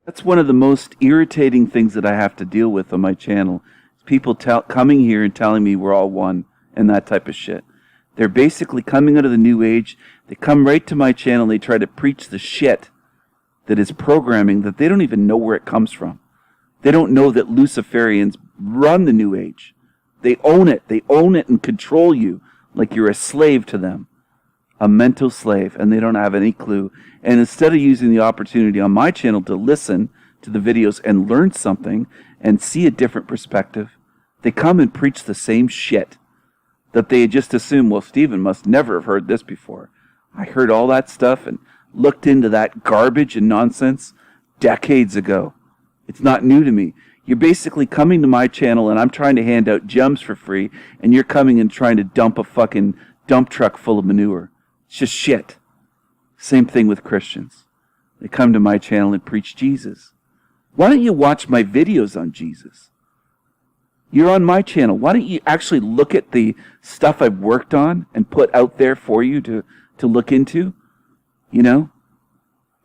That's one of the most irritating things that I have to deal with on my channel. People coming here and telling me we're all one and that type of shit. They're basically coming out of the New Age. They come right to my channel and they try to preach the shit that is programming that they don't even know where it comes from. They don't know that Luciferians run the New Age. They own it. They own it and control you like you're a slave to them. A mental slave, and they don't have any clue. And instead of using the opportunity on my channel to listen to the videos and learn something and see a different perspective, they come and preach the same shit that they just assume, well, Stephen must never have heard this before. I heard all that stuff and looked into that garbage and nonsense decades ago. It's not new to me. You're basically coming to my channel and I'm trying to hand out gems for free, and you're coming and trying to dump a fucking dump truck full of manure. It's just shit. Same thing with Christians. They come to my channel and preach Jesus. Why don't you watch my videos on Jesus? You're on my channel. Why don't you actually look at the stuff I've worked on and put out there for you to look into? You know?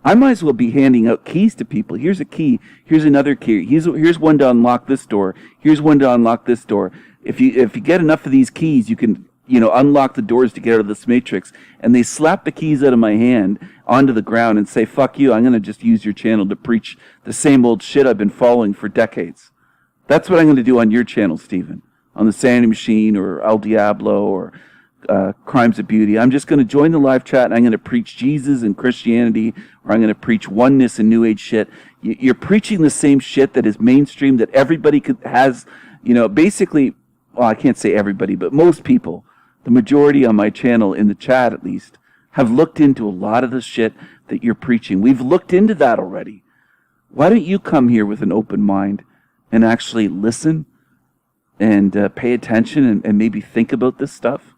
I might as well be handing out keys to people. Here's a key. Here's another key. Here's one to unlock this door. Here's one to unlock this door. If you get enough of these keys, you can unlock the doors to get out of this matrix. And they slap the keys out of my hand onto the ground and say, fuck you, I'm going to just use your channel to preach the same old shit I've been following for decades. That's what I'm going to do on your channel, Stephen. On the Sanity Machine or El Diablo or Crimes of Beauty. I'm just going to join the live chat and I'm going to preach Jesus and Christianity, or I'm going to preach oneness and New Age shit. You're preaching the same shit that is mainstream, that everybody has, basically, well, I can't say everybody, but most people, the majority on my channel, in the chat at least, have looked into a lot of the shit that you're preaching. We've looked into that already. Why don't you come here with an open mind and actually listen and pay attention and maybe think about this stuff?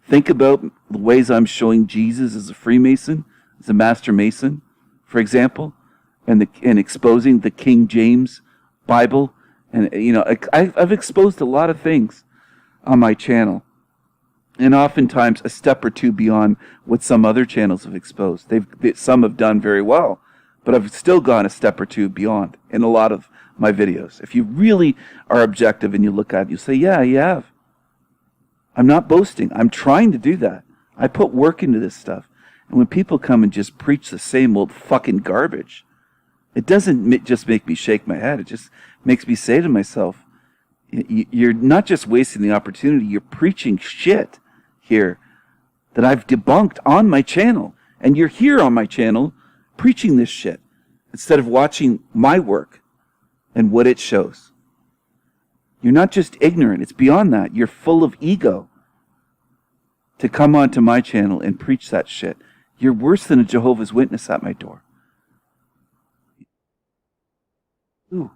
Think about the ways I'm showing Jesus as a Freemason, as a Master Mason, for example, and exposing the King James Bible. And, I've exposed a lot of things on my channel. And oftentimes a step or two beyond what some other channels have exposed. Some have done very well, but I've still gone a step or two beyond in a lot of my videos. If you really are objective and you look at it, you say, yeah, you have. I'm not boasting. I'm trying to do that. I put work into this stuff. And when people come and just preach the same old fucking garbage, It doesn't just make me shake my head. It just makes me say to myself, you're not just wasting the opportunity, you're preaching shit here that I've debunked on my channel. And you're here on my channel preaching this shit instead of watching my work and what it shows. You're not just ignorant, it's beyond that. You're full of ego to come onto my channel and preach that shit. You're worse than a Jehovah's Witness at my door. Ooh,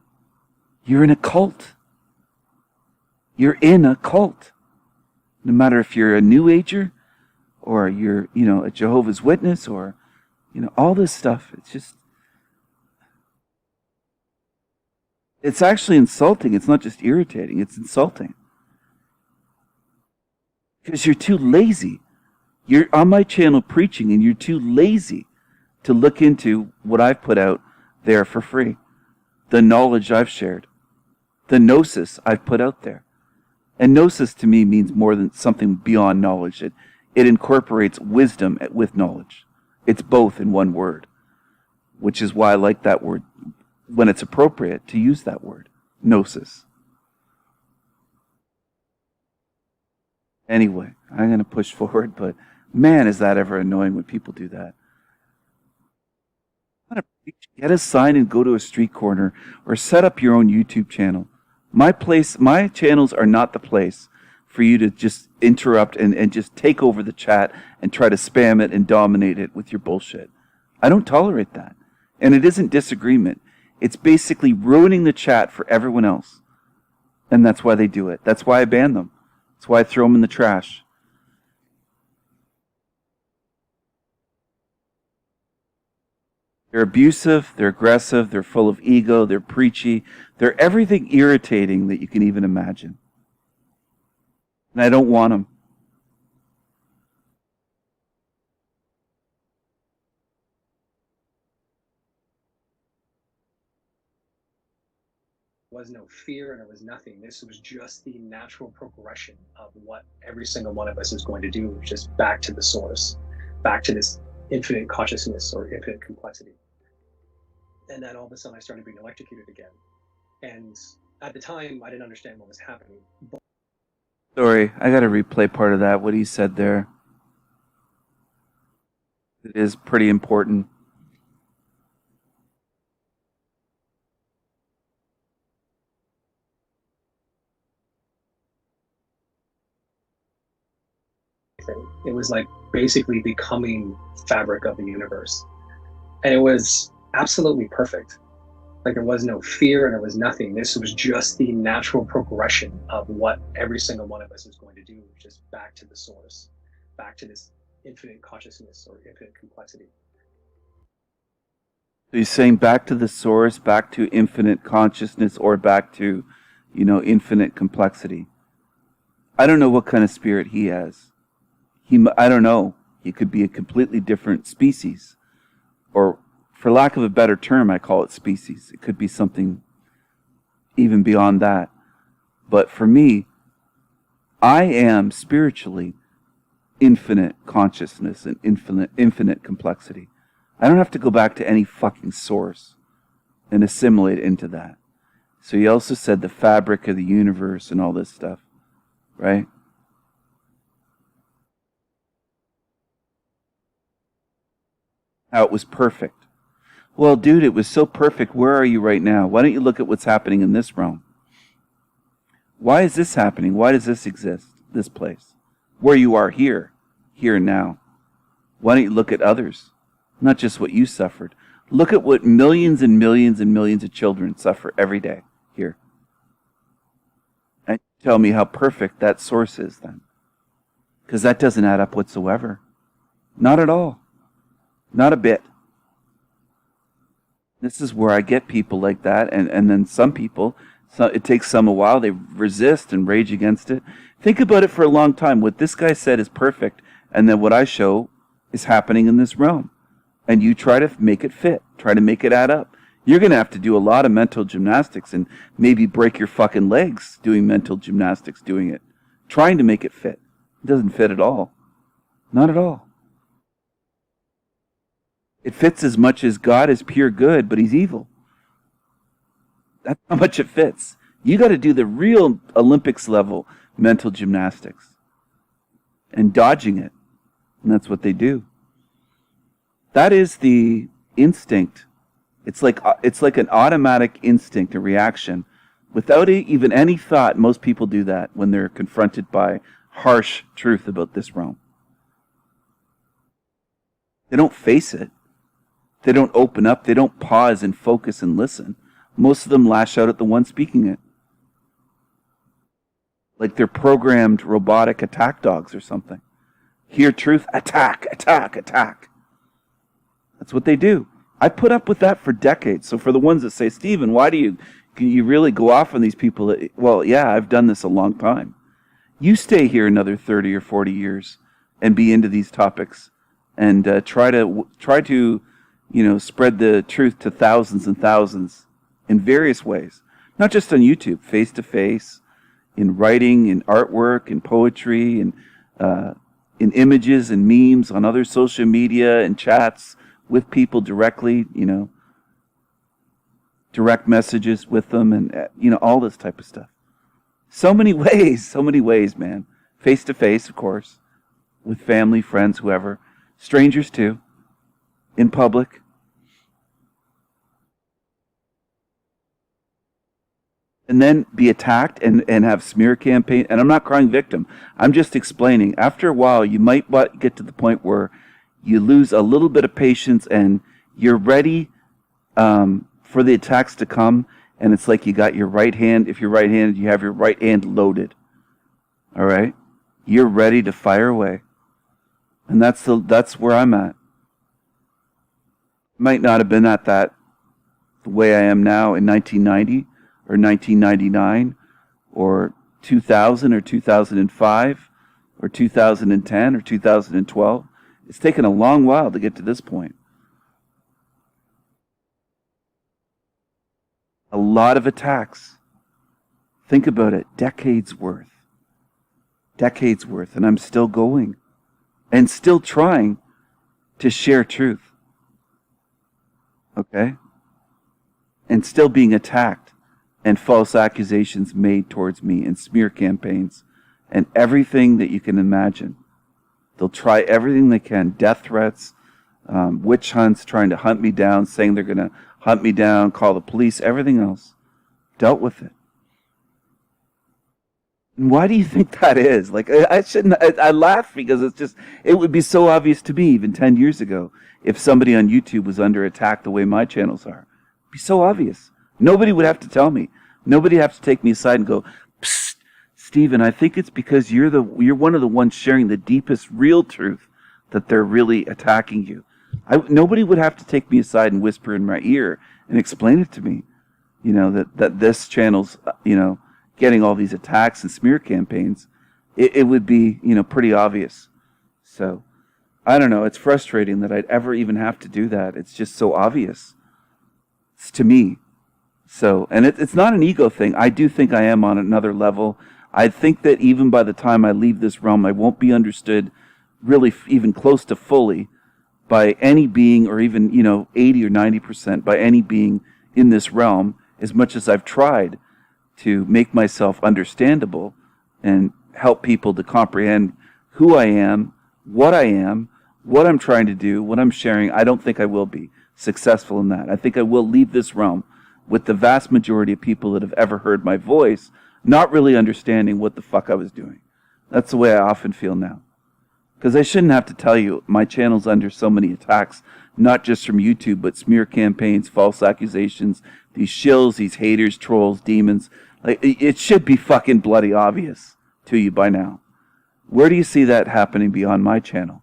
you're in a cult. You're in a cult. No matter if you're a New Ager or you're, a Jehovah's Witness or, all this stuff. It's actually insulting. It's not just irritating. It's insulting. Because you're too lazy. You're on my channel preaching and you're too lazy to look into what I've put out there for free. The knowledge I've shared. The gnosis I've put out there. And gnosis to me means more than something beyond knowledge. It incorporates wisdom with knowledge. It's both in one word. Which is why I like that word when it's appropriate to use that word. Gnosis. Anyway, I'm going to push forward, but man, is that ever annoying when people do that. Get a sign and go to a street corner or set up your own YouTube channel. My channels are not the place for you to just interrupt and just take over the chat and try to spam it and dominate it with your bullshit. I don't tolerate that. And it isn't disagreement. It's basically ruining the chat for everyone else. And that's why they do it. That's why I ban them. That's why I throw them in the trash. They're abusive, they're aggressive, they're full of ego, they're preachy, they're everything irritating that you can even imagine. And I don't want them. There was no fear and there was nothing. This was just the natural progression of what every single one of us is going to do, just back to the source, back to this infinite consciousness or infinite complexity. And then all of a sudden I started being electrocuted again. And at the time, I didn't understand what was happening. Sorry, I got to replay part of that, what he said there. It is pretty important. It was like basically becoming fabric of the universe. And it was absolutely perfect. Like there was no fear and there was nothing. This was just the natural progression of what every single one of us is going to do, just back to the source, back to this infinite consciousness or infinite complexity. So he's saying back to the source, back to infinite consciousness, or back to, infinite complexity. I don't know what kind of spirit he has. I don't know. He could be a completely different species. Or, for lack of a better term, I call it species. It could be something even beyond that. But for me, I am spiritually infinite consciousness and infinite complexity. I don't have to go back to any fucking source and assimilate into that. So he also said the fabric of the universe and all this stuff, right? How it was perfect. Well, dude, it was so perfect. Where are you right now? Why don't you look at what's happening in this realm? Why is this happening? Why does this exist, this place? Where you are here and now. Why don't you look at others? Not just what you suffered. Look at what millions and millions and millions of children suffer every day here. And tell me how perfect that source is then. Because that doesn't add up whatsoever. Not at all. Not a bit. This is where I get people like that, and then some people, it takes some a while, they resist and rage against it. Think about it for a long time. What this guy said is perfect, and then what I show is happening in this realm. And you try to make it fit, try to make it add up. You're going to have to do a lot of mental gymnastics and maybe break your fucking legs doing mental gymnastics, doing it, trying to make it fit. It doesn't fit at all. Not at all. It fits as much as God is pure good, but he's evil. That's how much it fits. You got to do the real Olympics level mental gymnastics and dodging it. And that's what they do. That is the instinct. It's like an automatic instinct, a reaction. Without even any thought, most people do that when they're confronted by harsh truth about this realm. They don't face it. They don't open up. They don't pause and focus and listen. Most of them lash out at the one speaking it. Like they're programmed robotic attack dogs or something. Hear truth, attack, attack, attack. That's what they do. I put up with that for decades. So for the ones that say, Stephen, can you really go off on these people? Well, yeah, I've done this a long time. You stay here another 30 or 40 years and be into these topics and try to spread the truth to thousands and thousands in various ways. Not just on YouTube, face to face, in writing, in artwork, in poetry, in images and memes, on other social media and chats with people directly, direct messages with them and, all this type of stuff. So many ways, man. Face to face, of course, with family, friends, whoever. Strangers too, in public. And then be attacked and have smear campaign. And I'm not crying victim. I'm just explaining. After a while, you might get to the point where you lose a little bit of patience and you're ready for the attacks to come. And it's like you got your right hand. If you're right-handed, you have your right hand loaded. All right? You're ready to fire away. And that's where I'm at. Might not have been at that the way I am now in 1990 or 1999 or 2000 or 2005 or 2010 or 2012. It's taken a long while to get to this point. A lot of attacks. Think about it. Decades worth. And I'm still going. And still trying to share truth. Okay? And still being attacked. And false accusations made towards me. And smear campaigns. And everything that you can imagine. They'll try everything they can. Death threats. Witch hunts. Trying to hunt me down. Saying they're going to hunt me down. Call the police. Everything else. Dealt with it. And why do you think that is? Like, I laugh because it would be so obvious to me even 10 years ago if somebody on YouTube was under attack the way my channels are. It'd be so obvious. Nobody would have to tell me. Nobody would have to take me aside and go, Psst, Stephen, I think it's because you're one of the ones sharing the deepest real truth that they're really attacking you. Nobody would have to take me aside and whisper in my ear and explain it to me. That this channel's, getting all these attacks and smear campaigns. It would be, pretty obvious. So, I don't know. It's frustrating that I'd ever even have to do that. It's just so obvious. It's to me. So, and it's not an ego thing. I do think I am on another level. I think that even by the time I leave this realm, I won't be understood really even close to fully by any being, or even, 80 or 90% by any being in this realm, as much as I've tried to make myself understandable and help people to comprehend who I am, what I'm trying to do, what I'm sharing. I don't think I will be successful in that. I think I will leave this realm with the vast majority of people that have ever heard my voice not really understanding what the fuck I was doing. That's the way I often feel now. Because I shouldn't have to tell you, my channel's under so many attacks, not just from YouTube, but smear campaigns, false accusations, these shills, these haters, trolls, demons. Like, it should be fucking bloody obvious to you by now. Where do you see that happening beyond my channel?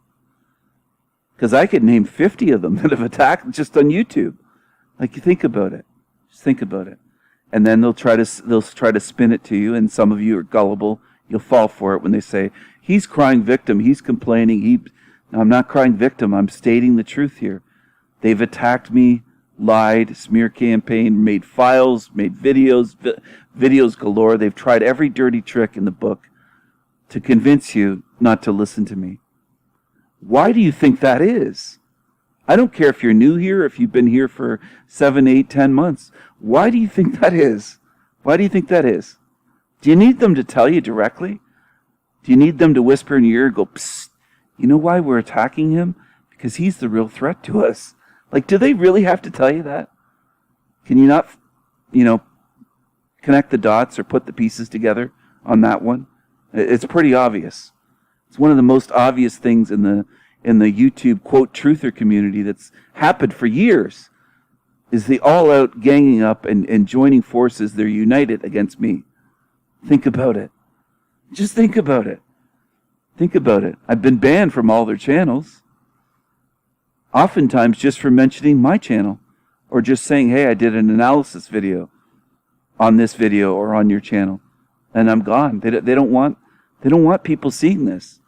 Because I could name 50 of them that have attacked just on YouTube. Like, you think about it. Just think about it. And then they'll try to spin it to you, and some of you are gullible. You'll fall for it when they say, he's crying victim, he's complaining. No, I'm not crying victim. I'm stating the truth here. They've attacked me, lied, smear campaign, made files, made videos galore. They've tried every dirty trick in the book to convince you not to listen to me. Why do you think that is? I don't care if you're new here, if you've been here for 7, 8, 10 months. Why do you think that is? Why do you think that is? Do you need them to tell you directly? Do you need them to whisper in your ear and go, psst, you know why we're attacking him? Because he's the real threat to us. Like, do they really have to tell you that? Can you not, connect the dots or put the pieces together on that one? It's pretty obvious. It's one of the most obvious things in the YouTube quote truther community that's happened for years, is the all-out ganging up and joining forces. They're united against me. Think about it. Just think about it. Think about it. I've been banned from all their channels, oftentimes just for mentioning my channel, or just saying, hey, I did an analysis video on this video or on your channel, and I'm gone. They don't want people seeing this.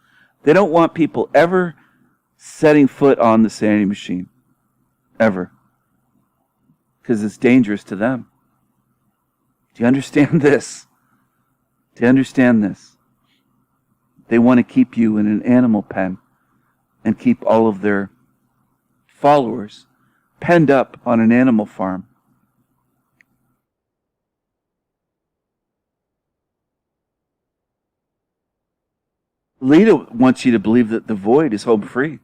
They don't want people ever setting foot on the Sanity Machine, ever, because it's dangerous to them. Do you understand this? Do you understand this? They want to keep you in an animal pen and keep all of their followers penned up on an animal farm. Lita wants you to believe that the void is home free.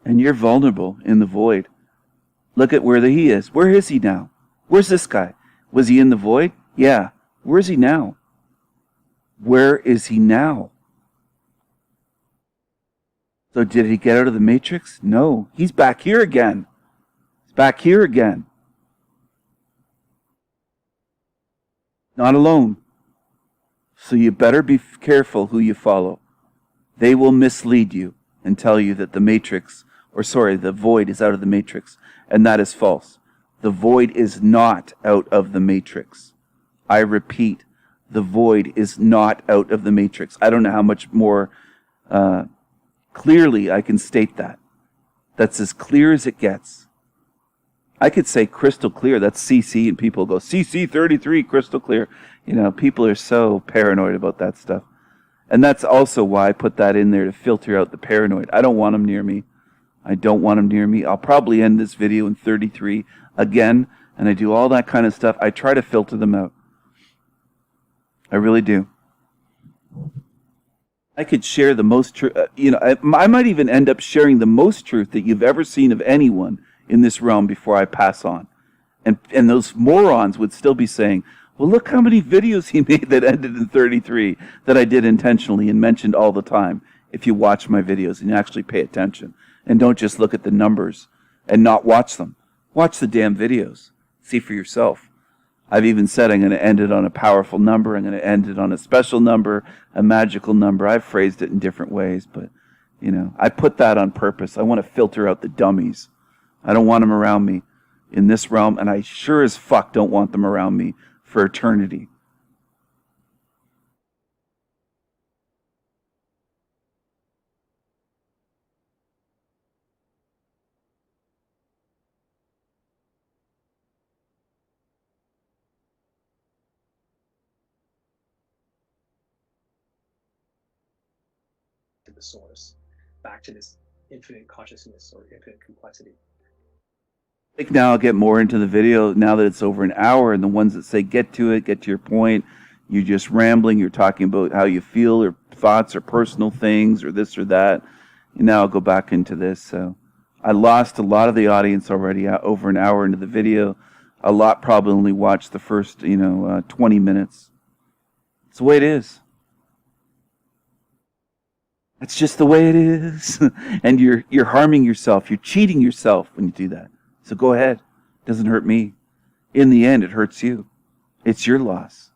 And you're vulnerable in the void. Look at where he is. Where is he now? Where's this guy? Was he in the void? Yeah. Where is he now? Where is he now? So did he get out of the Matrix? No. He's back here again. He's back here again. Not alone. So you better be careful who you follow. They will mislead you and tell you that the void is out of the Matrix. And that is false. The void is not out of the Matrix. I repeat, the void is not out of the Matrix. I don't know how much more clearly I can state that. That's as clear as it gets. I could say crystal clear. That's CC, and people go, CC 33, crystal clear. People are so paranoid about that stuff. And that's also why I put that in there, to filter out the paranoid. I don't want them near me. I don't want them near me. I'll probably end this video in 33 again, and I do all that kind of stuff. I try to filter them out. I really do. I could share the most truth. I might even end up sharing the most truth that you've ever seen of anyone in this realm before I pass on. And those morons would still be saying, well, look how many videos he made that ended in 33 that I did intentionally and mentioned all the time. If you watch my videos and you actually pay attention and don't just look at the numbers and not watch them. Watch the damn videos. See for yourself. I've even said I'm going to end it on a powerful number. I'm going to end it on a special number, a magical number. I've phrased it in different ways, but, I put that on purpose. I want to filter out the dummies. I don't want them around me in this realm, and I sure as fuck don't want them around me for eternity. To the source, back to this infinite consciousness or infinite complexity. I think now I'll get more into the video now that it's over an hour, and the ones that say get to it, get to your point, you're just rambling, you're talking about how you feel or thoughts or personal things or this or that. And now I'll go back into this. So I lost a lot of the audience already over an hour into the video. A lot probably only watched the first 20 minutes. It's the way it is. That's just the way it is. And you're harming yourself. You're cheating yourself when you do that. So go ahead. It doesn't hurt me. In the end, it hurts you. It's your loss.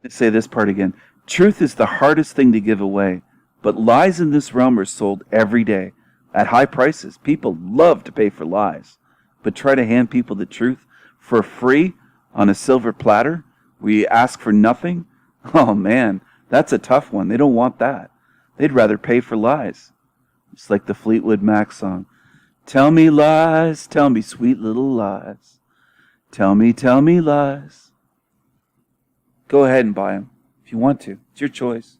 Let's say this part again. Truth is the hardest thing to give away, but lies in this realm are sold every day at high prices. People love to pay for lies, but try to hand people the truth for free on a silver platter where you ask for nothing. Oh man, that's a tough one. They don't want that. They'd rather pay for lies. It's like the Fleetwood Mac song. Tell me lies, tell me sweet little lies. Tell me lies. Go ahead and buy them if you want to. It's your choice.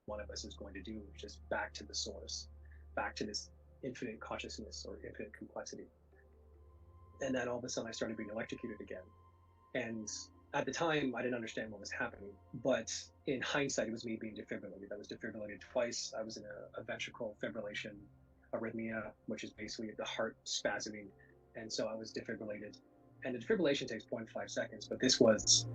one of us is going to do, just back to the source, back to this infinite consciousness or infinite complexity. And then all of a sudden I started being electrocuted again. And at the time, I didn't understand what was happening. But in hindsight, it was me being defibrillated. I was defibrillated twice. I was in a ventricle fibrillation arrhythmia, which is basically the heart spasming. And so I was defibrillated. And the defibrillation takes 0.5 seconds, but this was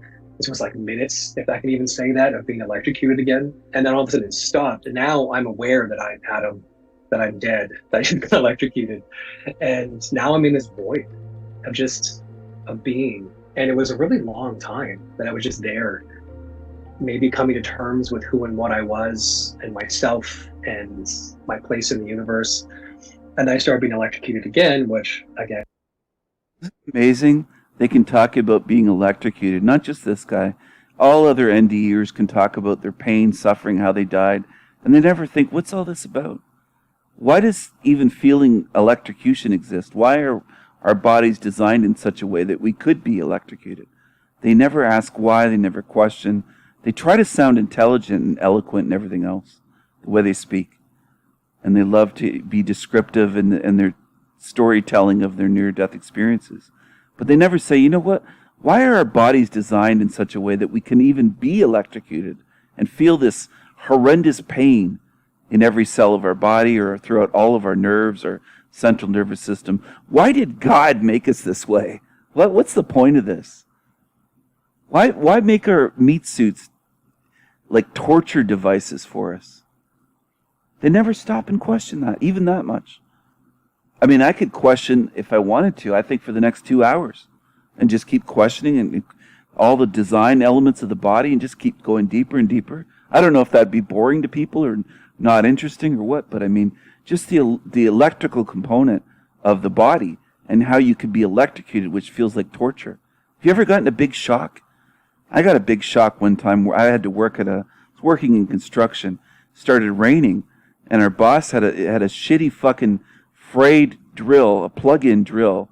like minutes, if I can even say that, of being electrocuted again. And then all of a sudden it stopped. And now I'm aware that I'm dead, that I've been electrocuted. And now I'm in this void of just a being. And it was a really long time that I was just there, maybe coming to terms with who and what I was and myself and my place in the universe. And I started being electrocuted again, which again, Amazing. They can talk about being electrocuted. Not just this guy. All other NDEers can talk about their pain, suffering, how they died, and they never think, what's all this about? Why does even feeling electrocution exist? Why are our bodies designed in such a way that we could be electrocuted? They never ask why, they never question. They try to sound intelligent and eloquent and everything else, the way they speak. And they love to be descriptive in their storytelling of their near-death experiences. But they never say, you know what? Why are our bodies designed in such a way that we can even be electrocuted and feel this horrendous pain in every cell of our body or throughout all of our nerves or central nervous system? Why did God make us this way? What's the point of this? Why make our meat suits like torture devices for us? They never stop and question that, even that much. I mean, I could question if I wanted to, I think for the next 2 hours, and just keep questioning and all the design elements of the body and just keep going deeper and deeper. I don't know if that'd be boring to people or not interesting or what, but I mean, just the electrical component of the body and how you could be electrocuted, which feels like torture. Have you ever gotten a big shock? I got a big shock one time where I had to work working in construction. It started raining, and our boss had a shitty fucking frayed drill, a plug-in drill,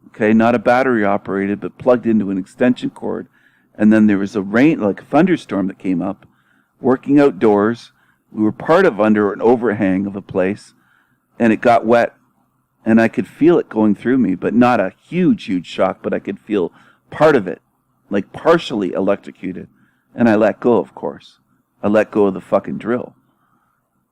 okay, not a battery operated, but plugged into an extension cord. And then there was a rain, like a thunderstorm that came up. Working outdoors, we were part of under an overhang of a place, and it got wet, and I could feel it going through me, but not a huge shock, but I could feel part of it, like partially electrocuted. And I let go, of course. I let go of the fucking drill.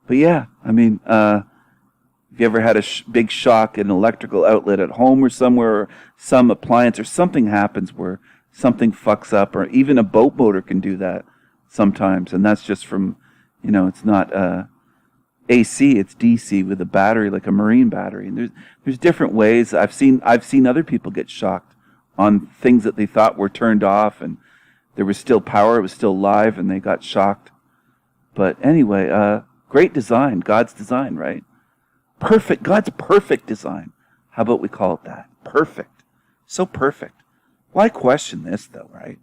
But yeah, I mean, if you ever had a big shock in an electrical outlet at home or somewhere, or some appliance or something happens where something fucks up, or even a boat motor can do that sometimes, and that's just from, it's not AC, it's DC with a battery, like a marine battery. And there's different ways. I've seen other people get shocked on things that they thought were turned off, and there was still power, it was still live, and they got shocked. But anyway, great design, God's design, right? Perfect, God's perfect design. How about we call it that? Perfect. So perfect. Why question this, though, right?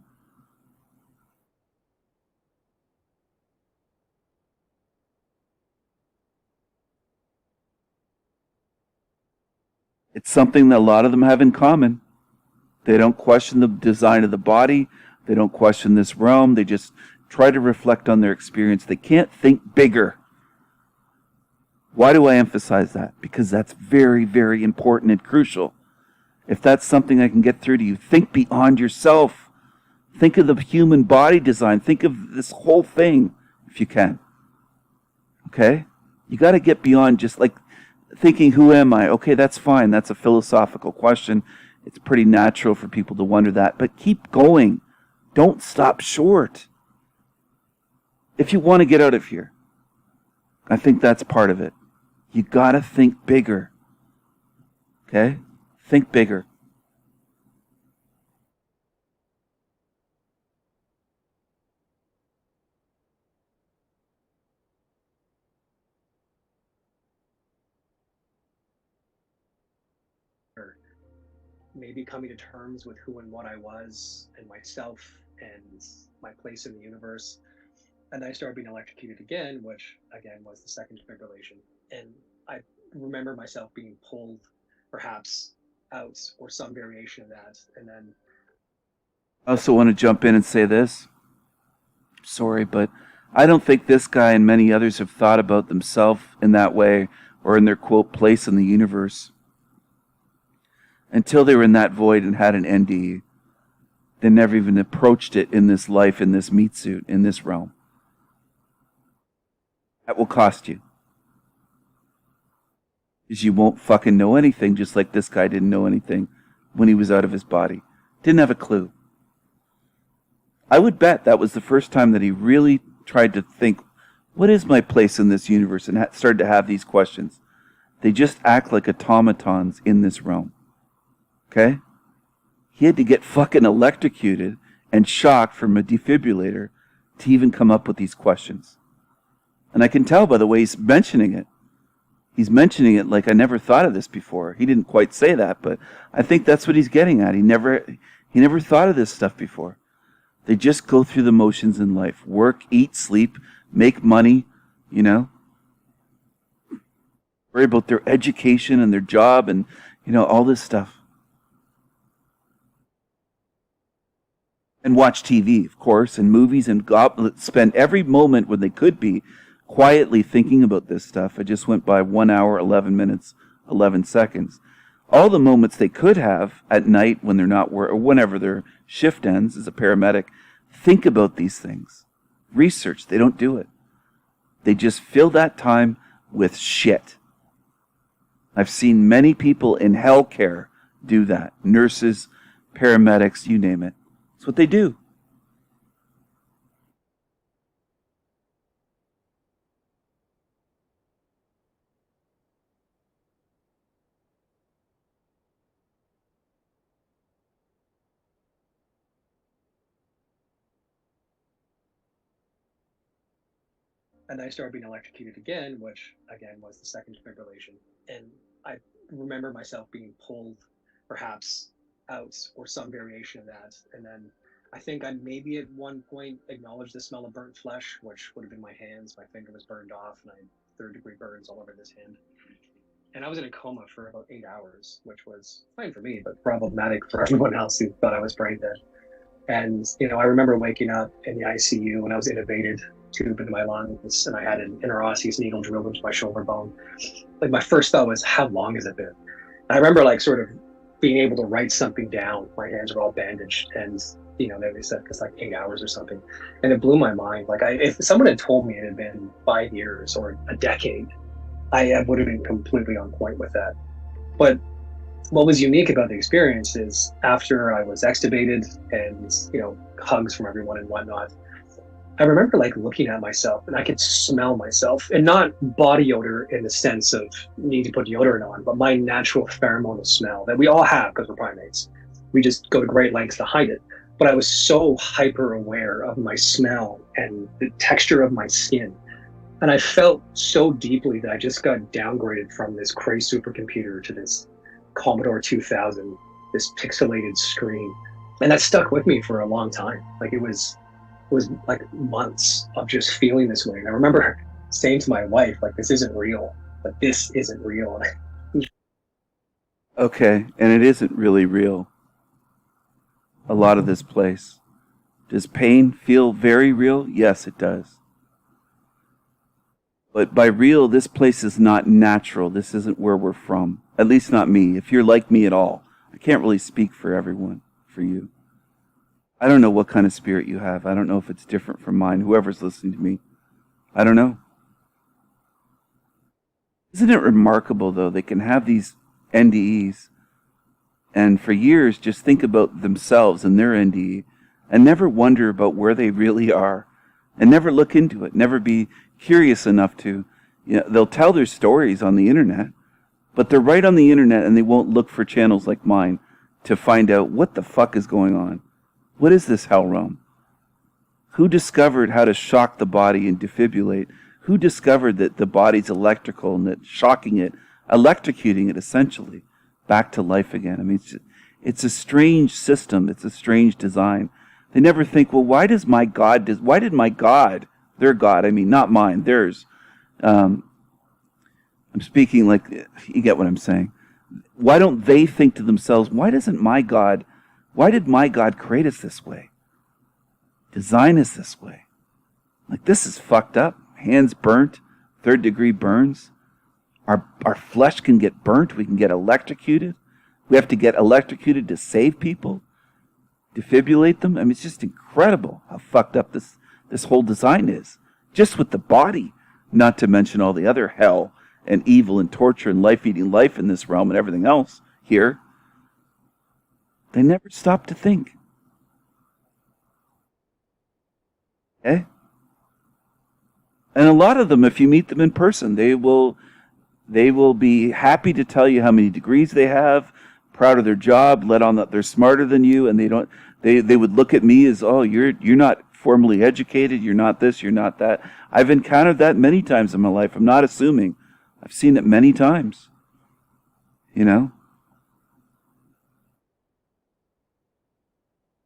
It's something that a lot of them have in common. They don't question the design of the body. They don't question this realm. They just try to reflect on their experience. They can't think bigger. Why do I emphasize that? Because that's very, very important and crucial. If that's something I can get through to you, think beyond yourself. Think of the human body design. Think of this whole thing, if you can. Okay? You got to get beyond just like thinking, who am I? Okay, that's fine. That's a philosophical question. It's pretty natural for people to wonder that. But keep going. Don't stop short. If you want to get out of here, I think that's part of it. You got to think bigger. Okay? Think bigger. or maybe coming to terms with who and what I was and myself and my place in the universe. And I started being electrocuted again, which again was the second defibrillation. And I remember myself being pulled perhaps out or some variation of that. And then I also want to jump in and say this. Sorry, but I don't think this guy and many others have thought about themselves in that way or in their, quote, place in the universe until they were in that void and had an NDE. They never even approached it in this life, in this meat suit, in this realm. That will cost you. Because you won't fucking know anything, just like this guy didn't know anything when he was out of his body. Didn't have a clue. I would bet that was the first time that he really tried to think, what is my place in this universe? And started to have these questions. They just act like automatons in this realm. Okay? He had to get fucking electrocuted and shocked from a defibrillator to even come up with these questions. And I can tell by the way he's mentioning it. He's mentioning it like, I never thought of this before. He didn't quite say that, but I think that's what he's getting at. He never thought of this stuff before. They just go through the motions in life. Work, eat, sleep, make money, you know. Worry about their education and their job and, you know, all this stuff. And watch TV, of course, and movies, and spend every moment when they could be quietly thinking about this stuff. I just went by 1 hour, 11 minutes, 11 seconds. All the moments they could have at night when they're not or whenever their shift ends as a paramedic, think about these things. Research, they don't do it. They just fill that time with shit. I've seen many people in hell care do that. Nurses, paramedics, you name it. That's what they do. And I started being electrocuted again, which again was the second defibrillation. And I remember myself being pulled perhaps out or some variation of that. And then I think I maybe at one point acknowledged the smell of burnt flesh, which would have been my hands. My finger was burned off and I had third-degree burns all over this hand. And I was in a coma for about 8 hours, which was fine for me, but problematic for everyone else who thought I was brain dead. And, you know, I remember waking up in the ICU when I was intubated, tube into my lungs, and I had an interosseous needle drilled into my shoulder bone. Like, my first thought was, how long has it been? And I remember, like, sort of being able to write something down. My hands were all bandaged, and, you know, they said it's like 8 hours or something. And it blew my mind. Like, if someone had told me it had been 5 years or a decade, I would have been completely on point with that. But what was unique about the experience is after I was extubated and, you know, hugs from everyone and whatnot, I remember like looking at myself and I could smell myself, and not body odor in the sense of needing to put deodorant on, but my natural pheromonal smell that we all have because we're primates. We just go to great lengths to hide it. But I was so hyper aware of my smell and the texture of my skin. And I felt so deeply that I just got downgraded from this crazy supercomputer to this Commodore 2000, this pixelated screen. And that stuck with me for a long time. Like it was like months of just feeling this way. And I remember saying to my wife, like, this isn't real. Like, this isn't real. Okay, and it isn't really real. A lot of this place. Does pain feel very real? Yes, it does. But by real, this place is not natural. This isn't where we're from. At least not me. If you're like me at all. I can't really speak for everyone, for you. I don't know what kind of spirit you have. I don't know if it's different from mine. Whoever's listening to me. I don't know. Isn't it remarkable, though? They can have these NDEs and for years just think about themselves and their NDE and never wonder about where they really are and never look into it, never be curious enough to, you know, they'll tell their stories on the internet, but they're right on the internet and they won't look for channels like mine to find out what the fuck is going on. What is this hell realm? Who discovered how to shock the body and defibrillate? Who discovered that the body's electrical and that shocking it, electrocuting it essentially back to life again? I mean, it's a strange system. It's a strange design. They never think, well, why did my God, their God, I mean, not mine, theirs. I'm speaking like, you get what I'm saying. Why don't they think to themselves, why did my God create us this way? Design us this way? Like, this is fucked up. Hands burnt, 3rd-degree burns. Our flesh can get burnt. We can get electrocuted. We have to get electrocuted to save people, defibrillate them. I mean, it's just incredible how fucked up this whole design is. Just with the body, not to mention all the other hell and evil and torture and life eating life in this realm and everything else here. They never stop to think. Okay? And a lot of them, if you meet them in person, they will be happy to tell you how many degrees they have, proud of their job, let on that they're smarter than you, and they would look at me as, oh, you're not formally educated, you're not this, you're not that. I've encountered that many times in my life. I'm not assuming. I've seen it many times. You know?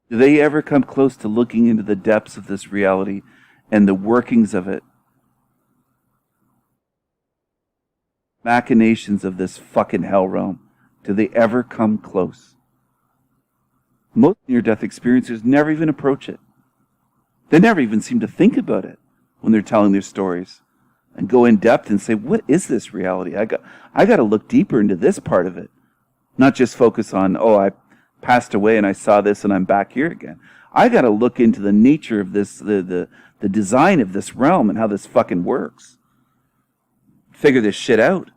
Do they ever come close to looking into the depths of this reality and the workings of it? Machinations of this fucking hell realm. Do they ever come close? Most near-death experiencers never even approach it. They never even seem to think about it when they're telling their stories and go in depth and say, what is this reality? I got to look deeper into this part of it. Not just focus on, oh, I passed away and I saw this and I'm back here again. I got to look into the nature of this, the design of this realm and how this fucking works. Figure this shit out.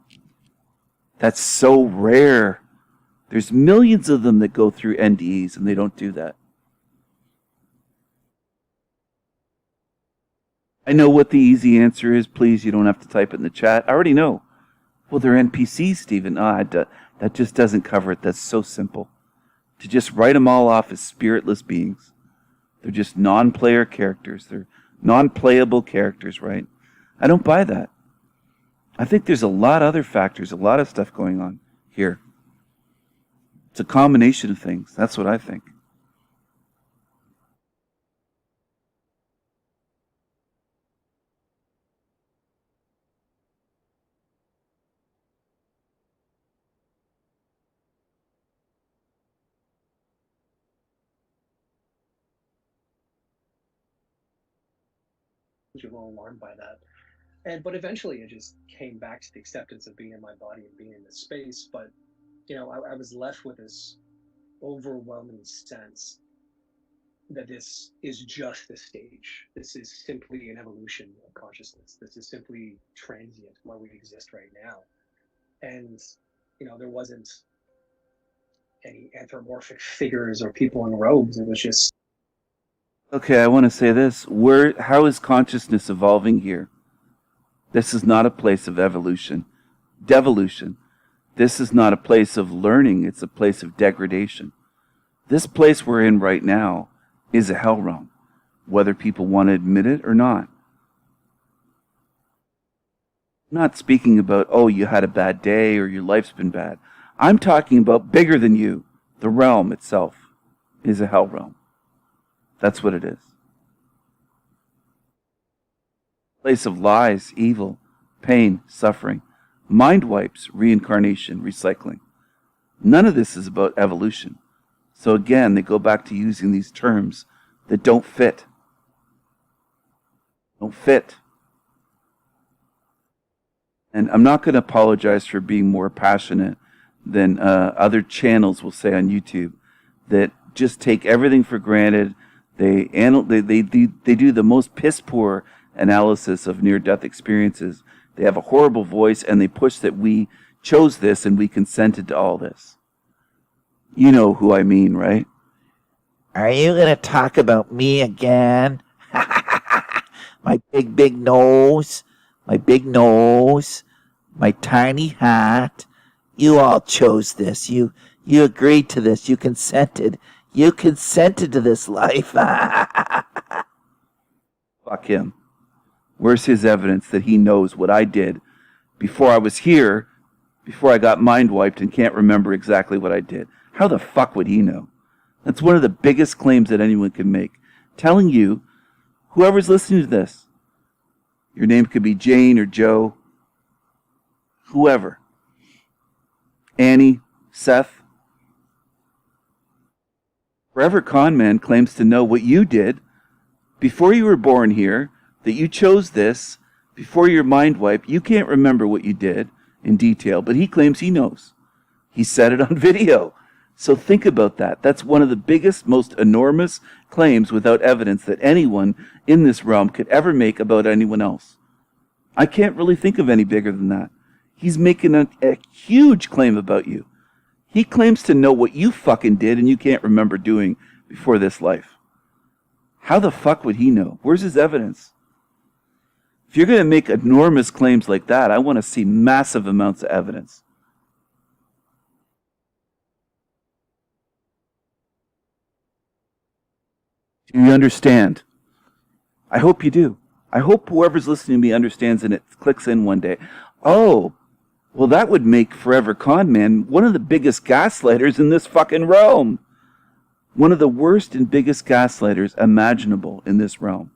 That's so rare. There's millions of them that go through NDEs and they don't do that. I know what the easy answer is. Please, you don't have to type it in the chat. I already know. Well, they're NPCs, Stephen. That just doesn't cover it. That's so simple. To just write them all off as spiritless beings. They're just non-player characters. They're non-playable characters, right? I don't buy that. I think there's a lot of other factors, a lot of stuff going on here. It's a combination of things. That's what I think. A little alarmed by that. But eventually it just came back to the acceptance of being in my body and being in this space. But, I was left with this overwhelming sense that this is just the stage. This is simply an evolution of consciousness. This is simply transient where we exist right now. And, there wasn't any anthropomorphic figures or people in robes. It was just... Okay, I want to say this. How is consciousness evolving here? This is not a place of evolution, devolution. This is not a place of learning. It's a place of degradation. This place we're in right now is a hell realm, whether people want to admit it or not. I'm not speaking about, oh, you had a bad day or your life's been bad. I'm talking about bigger than you. The realm itself is a hell realm. That's what it is. Place of lies, evil, pain, suffering, mind wipes, reincarnation, recycling. None of this is about evolution. So again, they go back to using these terms that don't fit. Don't fit. And I'm not going to apologize for being more passionate than other channels will say on YouTube that just take everything for granted. They do the most piss poor analysis of near-death experiences. They have a horrible voice, and they push that we chose this and we consented to all this. You know who I mean, right? Are you going to talk about me again? My big nose, my big nose, my tiny hat. You all chose this. You agreed to this. You consented. You consented to this life. Fuck him. Where's his evidence that he knows what I did before I was here, before I got mind wiped and can't remember exactly what I did? How the fuck would he know? That's one of the biggest claims that anyone can make. Telling you, whoever's listening to this, your name could be Jane or Joe, whoever. Annie, Seth. Forever Con Man claims to know what you did before you were born here, that you chose this before your mind wipe. You can't remember what you did in detail, but he claims he knows. He said it on video. So think about that. That's one of the biggest, most enormous claims without evidence that anyone in this realm could ever make about anyone else. I can't really think of any bigger than that. He's making a huge claim about you. He claims to know what you fucking did and you can't remember doing before this life. How the fuck would he know? Where's his evidence? If you're going to make enormous claims like that, I want to see massive amounts of evidence. Do you understand? I hope you do. I hope whoever's listening to me understands and it clicks in one day. Oh, well, that would make Forever Con Man one of the biggest gaslighters in this fucking realm. One of the worst and biggest gaslighters imaginable in this realm.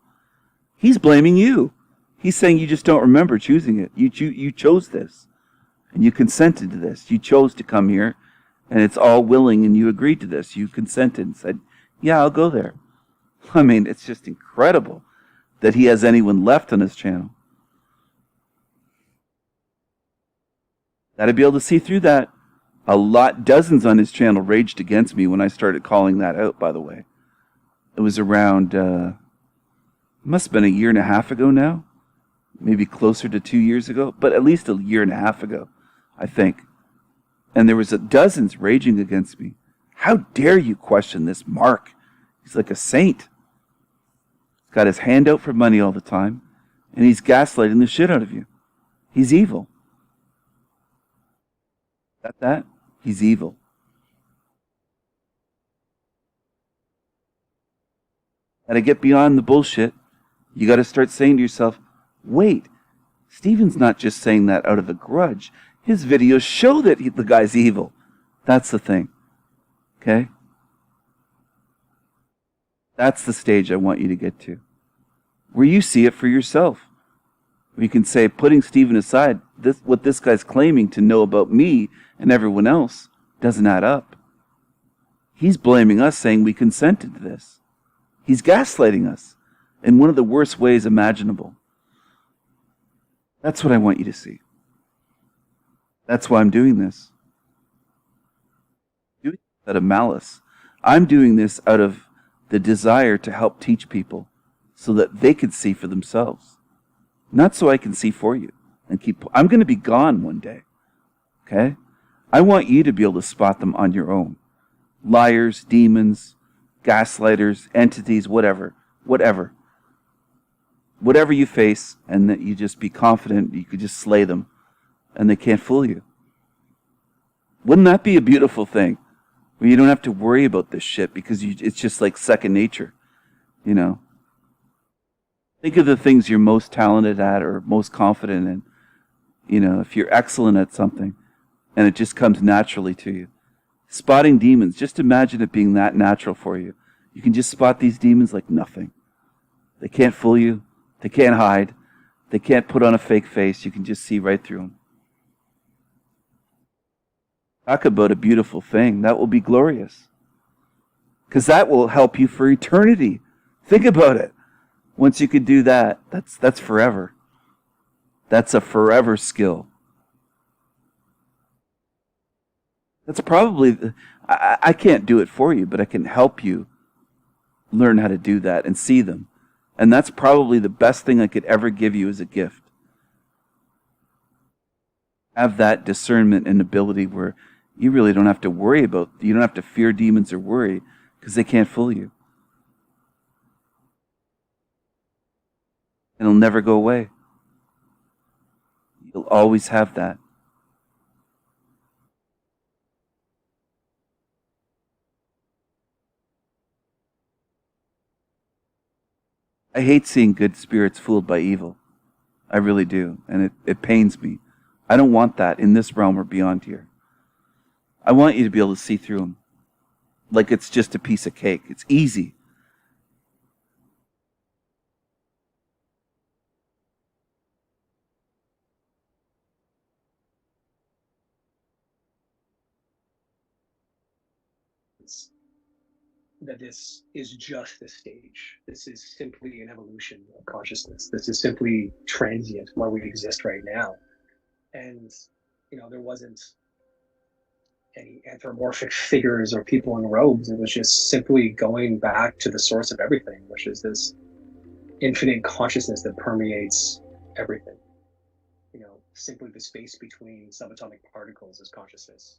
He's blaming you. He's saying you just don't remember choosing it. You chose this. And you consented to this. You chose to come here. And it's all willing and you agreed to this. You consented and said, yeah, I'll go there. I mean, it's just incredible that he has anyone left on his channel. Gotta be able to see through that. Dozens on his channel raged against me when I started calling that out, by the way. It was around, must have been a year and a half ago now. Maybe closer to 2 years ago, but at least a year and a half ago, I think. And there was dozens raging against me. How dare you question this Mark? He's like a saint. He's got his hand out for money all the time, and he's gaslighting the shit out of you. He's evil. Got that? He's evil. Gotta get beyond the bullshit. You gotta start saying to yourself, wait, Steven's not just saying that out of a grudge. His videos show that the guy's evil. That's the thing. Okay? That's the stage I want you to get to. Where you see it for yourself. Where you can say, putting Steven aside, what this guy's claiming to know about me and everyone else doesn't add up. He's blaming us, saying we consented to this. He's gaslighting us in one of the worst ways imaginable. That's what I want you to see. That's why I'm doing this. I'm doing this out of malice. I'm doing this out of the desire to help teach people so that they can see for themselves. Not so I can see for you. I'm going to be gone one day. Okay? I want you to be able to spot them on your own. Liars, demons, gaslighters, entities, whatever. Whatever you face, and that you just be confident you could just slay them and they can't fool you. Wouldn't that be a beautiful thing? Where you don't have to worry about this shit because it's just like second nature, you know? Think of the things you're most talented at or most confident in. You know, if you're excellent at something and it just comes naturally to you. Spotting demons, just imagine it being that natural for you. You can just spot these demons like nothing. They can't fool you. They can't hide. They can't put on a fake face. You can just see right through them. Talk about a beautiful thing. That will be glorious. Because that will help you for eternity. Think about it. Once you could do that, that's forever. That's a forever skill. That's probably, I can't do it for you, but I can help you learn how to do that and see them. And that's probably the best thing I could ever give you as a gift. Have that discernment and ability where you really don't have to worry about, you don't have to fear demons or worry because they can't fool you. And it'll never go away. You'll always have that. I hate seeing good spirits fooled by evil. I really do. And it pains me. I don't want that in this realm or beyond here. I want you to be able to see through them. Like it's just a piece of cake. It's easy. that this is just the stage. This is simply an evolution of consciousness. This is simply transient where we exist right now. And, there wasn't any anthropomorphic figures or people in robes. It was just simply going back to the source of everything, which is this infinite consciousness that permeates everything. Simply the space between subatomic particles is consciousness.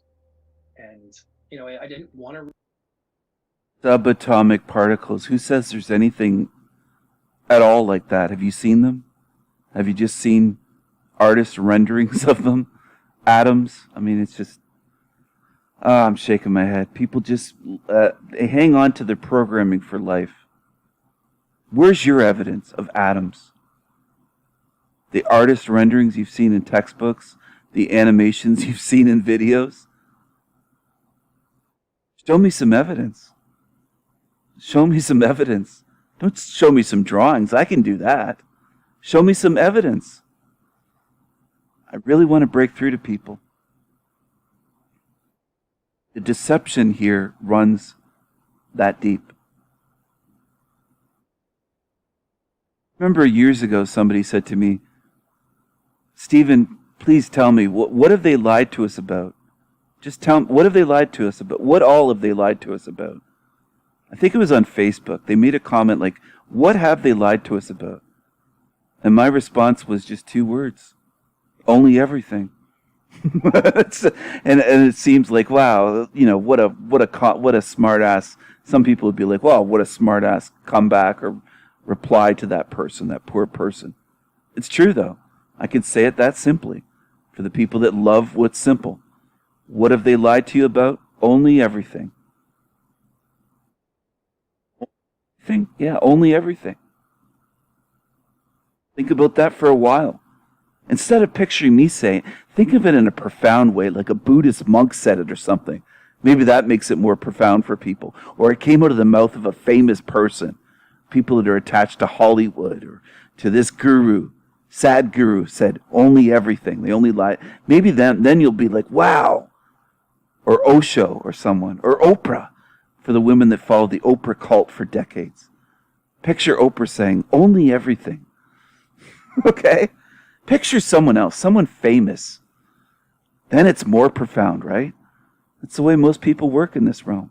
And, I didn't want to. Subatomic particles. Who says there's anything at all like that? Have you seen them? Have you just seen artist renderings of them? Atoms? I mean, it's just... I'm shaking my head. People just they hang on to their programming for life. Where's your evidence of atoms? The artist renderings you've seen in textbooks? The animations you've seen in videos? Show me some evidence. Show me some evidence. Don't show me some drawings. I can do that. Show me some evidence. I really want to break through to people. The deception here runs that deep. Remember years ago somebody said to me, Stephen, please tell me, what have they lied to us about? Just tell me, what have they lied to us about? What all have they lied to us about? I think it was on Facebook. They made a comment like, what have they lied to us about? And my response was just 2 words. Only everything. and it seems like, wow, what a smart ass. Some people would be like, wow, what a smart ass comeback or reply to that person, that poor person. It's true though. I can say it that simply. For the people that love what's simple. What have they lied to you about? Only everything. Yeah, only everything. Think about that for a while. Instead of picturing me saying, think of it in a profound way, like a Buddhist monk said it or something. Maybe that makes it more profound for people. Or it came out of the mouth of a famous person. People that are attached to Hollywood or to this guru. Sadhguru said, only everything. They only lie. Maybe then you'll be like, wow. Or Osho or someone. Or Oprah. For the women that follow the Oprah cult for decades. Picture Oprah saying, only everything. Okay? Picture someone else, someone famous. Then it's more profound, right? That's the way most people work in this realm.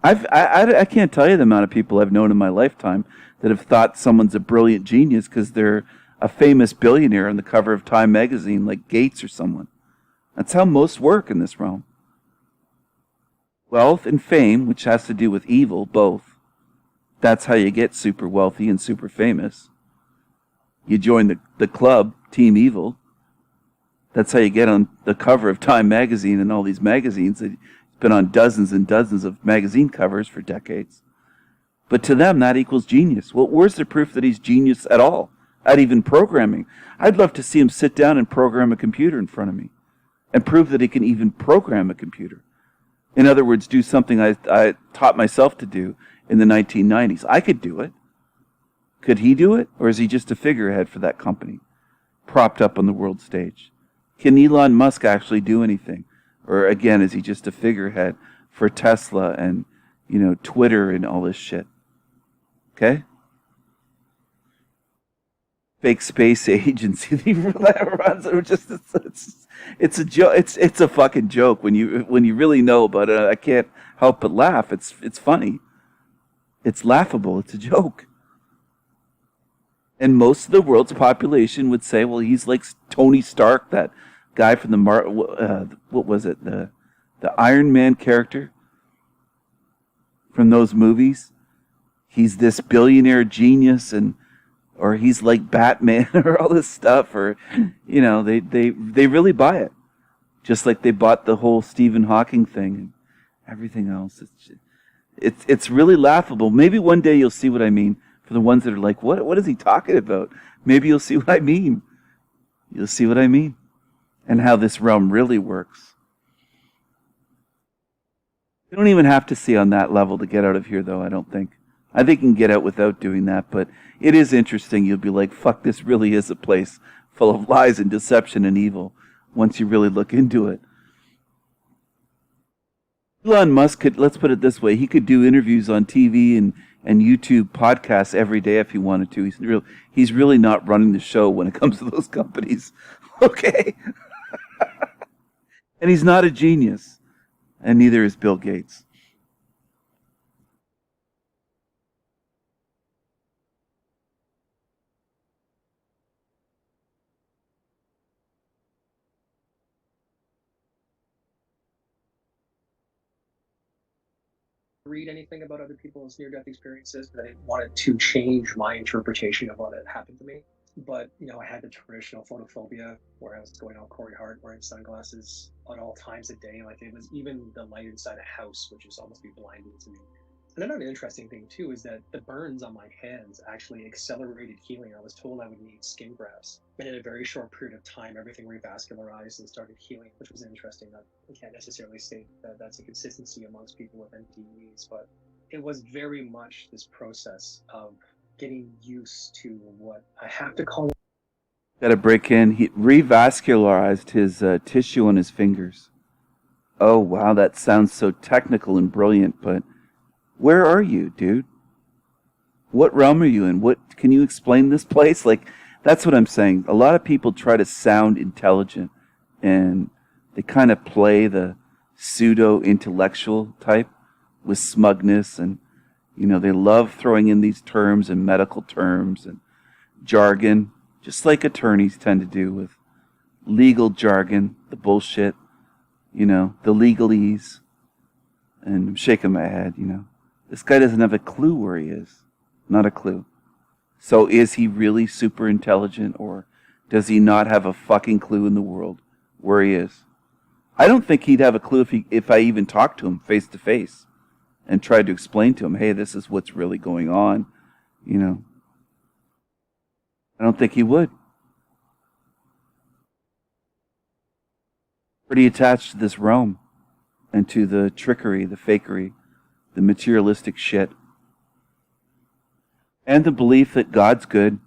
I can't tell you the amount of people I've known in my lifetime that have thought someone's a brilliant genius because they're a famous billionaire on the cover of Time magazine, like Gates or someone. That's how most work in this realm. Wealth and fame, which has to do with evil, both. That's how you get super wealthy and super famous. You join the club, Team Evil. That's how you get on the cover of Time magazine and all these magazines. It's been on dozens and dozens of magazine covers for decades. But to them, that equals genius. Well, where's the proof that he's genius at all? At even programming? I'd love to see him sit down and program a computer in front of me and prove that he can even program a computer. In other words, do something I taught myself to do in the 1990s. I could do it. Could he do it? Or is he just a figurehead for that company, propped up on the world stage? Can Elon Musk actually do anything? Or again, is he just a figurehead for Tesla and, Twitter and all this shit? Okay? Fake space agency that runs it. It's a joke. It's a fucking joke when you really know about it. I can't help but laugh. It's funny. It's laughable. It's a joke. And most of the world's population would say, well, he's like Tony Stark, that guy from what was it? The Iron Man character from those movies. He's this billionaire genius, or he's like Batman or all this stuff, or they really buy it. Just like they bought the whole Stephen Hawking thing and everything else. It's really laughable. Maybe one day you'll see what I mean. For the ones that are like, what is he talking about? Maybe you'll see what I mean. You'll see what I mean. And how this realm really works. You don't even have to see on that level to get out of here, though, I don't think. I think you can get out without doing that, but it is interesting. You'll be like, fuck, this really is a place full of lies and deception and evil once you really look into it. Elon Musk could, let's put it this way, he could do interviews on TV and YouTube podcasts every day if he wanted to. He's really not running the show when it comes to those companies. Okay? And he's not a genius. And neither is Bill Gates. Read anything about other people's near-death experiences, but I wanted to change my interpretation of what had happened to me. But I had the traditional photophobia where I was going all Corey Hart wearing sunglasses at all times of day. Like it was even the light inside a house, which is almost be blinding to me. And another interesting thing too is that the burns on my hands actually accelerated healing. I was told I would need skin grafts, and in a very short period of time, everything revascularized and started healing, which was interesting. I can't necessarily say that that's a consistency amongst people with NDEs, but it was very much this process of getting used to what I have to call. Got to break in. He revascularized his tissue on his fingers. Oh, wow, that sounds so technical and brilliant, but where are you, dude? What realm are you in? What can you explain this place? Like, that's what I'm saying. A lot of people try to sound intelligent, and they kind of play the pseudo-intellectual type with smugness, and they love throwing in these terms and medical terms and jargon, just like attorneys tend to do with legal jargon, the bullshit, the legalese. And I'm shaking my head, This guy doesn't have a clue where he is. Not a clue. So is he really super intelligent, or does he not have a fucking clue in the world where he is? I don't think he'd have a clue if I even talked to him face to face and tried to explain to him, hey, this is what's really going on. I don't think he would. Pretty attached to this realm and to the trickery, the fakery, the materialistic shit. And the belief that God's good.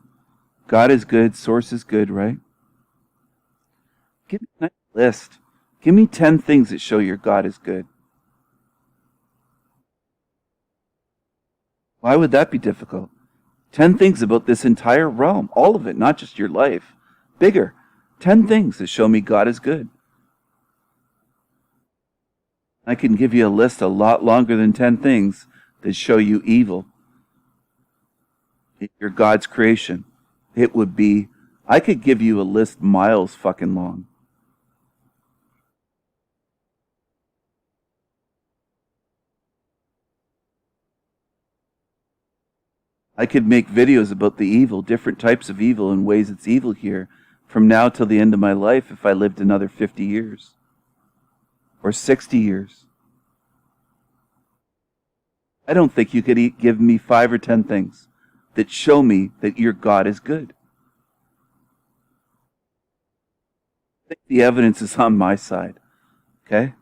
God is good, source is good, right? Give me a nice list. Give me 10 things that show your God is good. Why would that be difficult? 10 things about this entire realm, all of it, not just your life. Bigger. 10 things that show me God is good. I can give you a list a lot longer than 10 things that show you evil. If you're God's creation, it would be, I could give you a list miles fucking long. I could make videos about the evil, different types of evil and ways it's evil here, from now till the end of my life if I lived another 50 years. Or 60 years. I don't think you could give me 5 or 10 things that show me that your God is good. I think the evidence is on my side. Okay?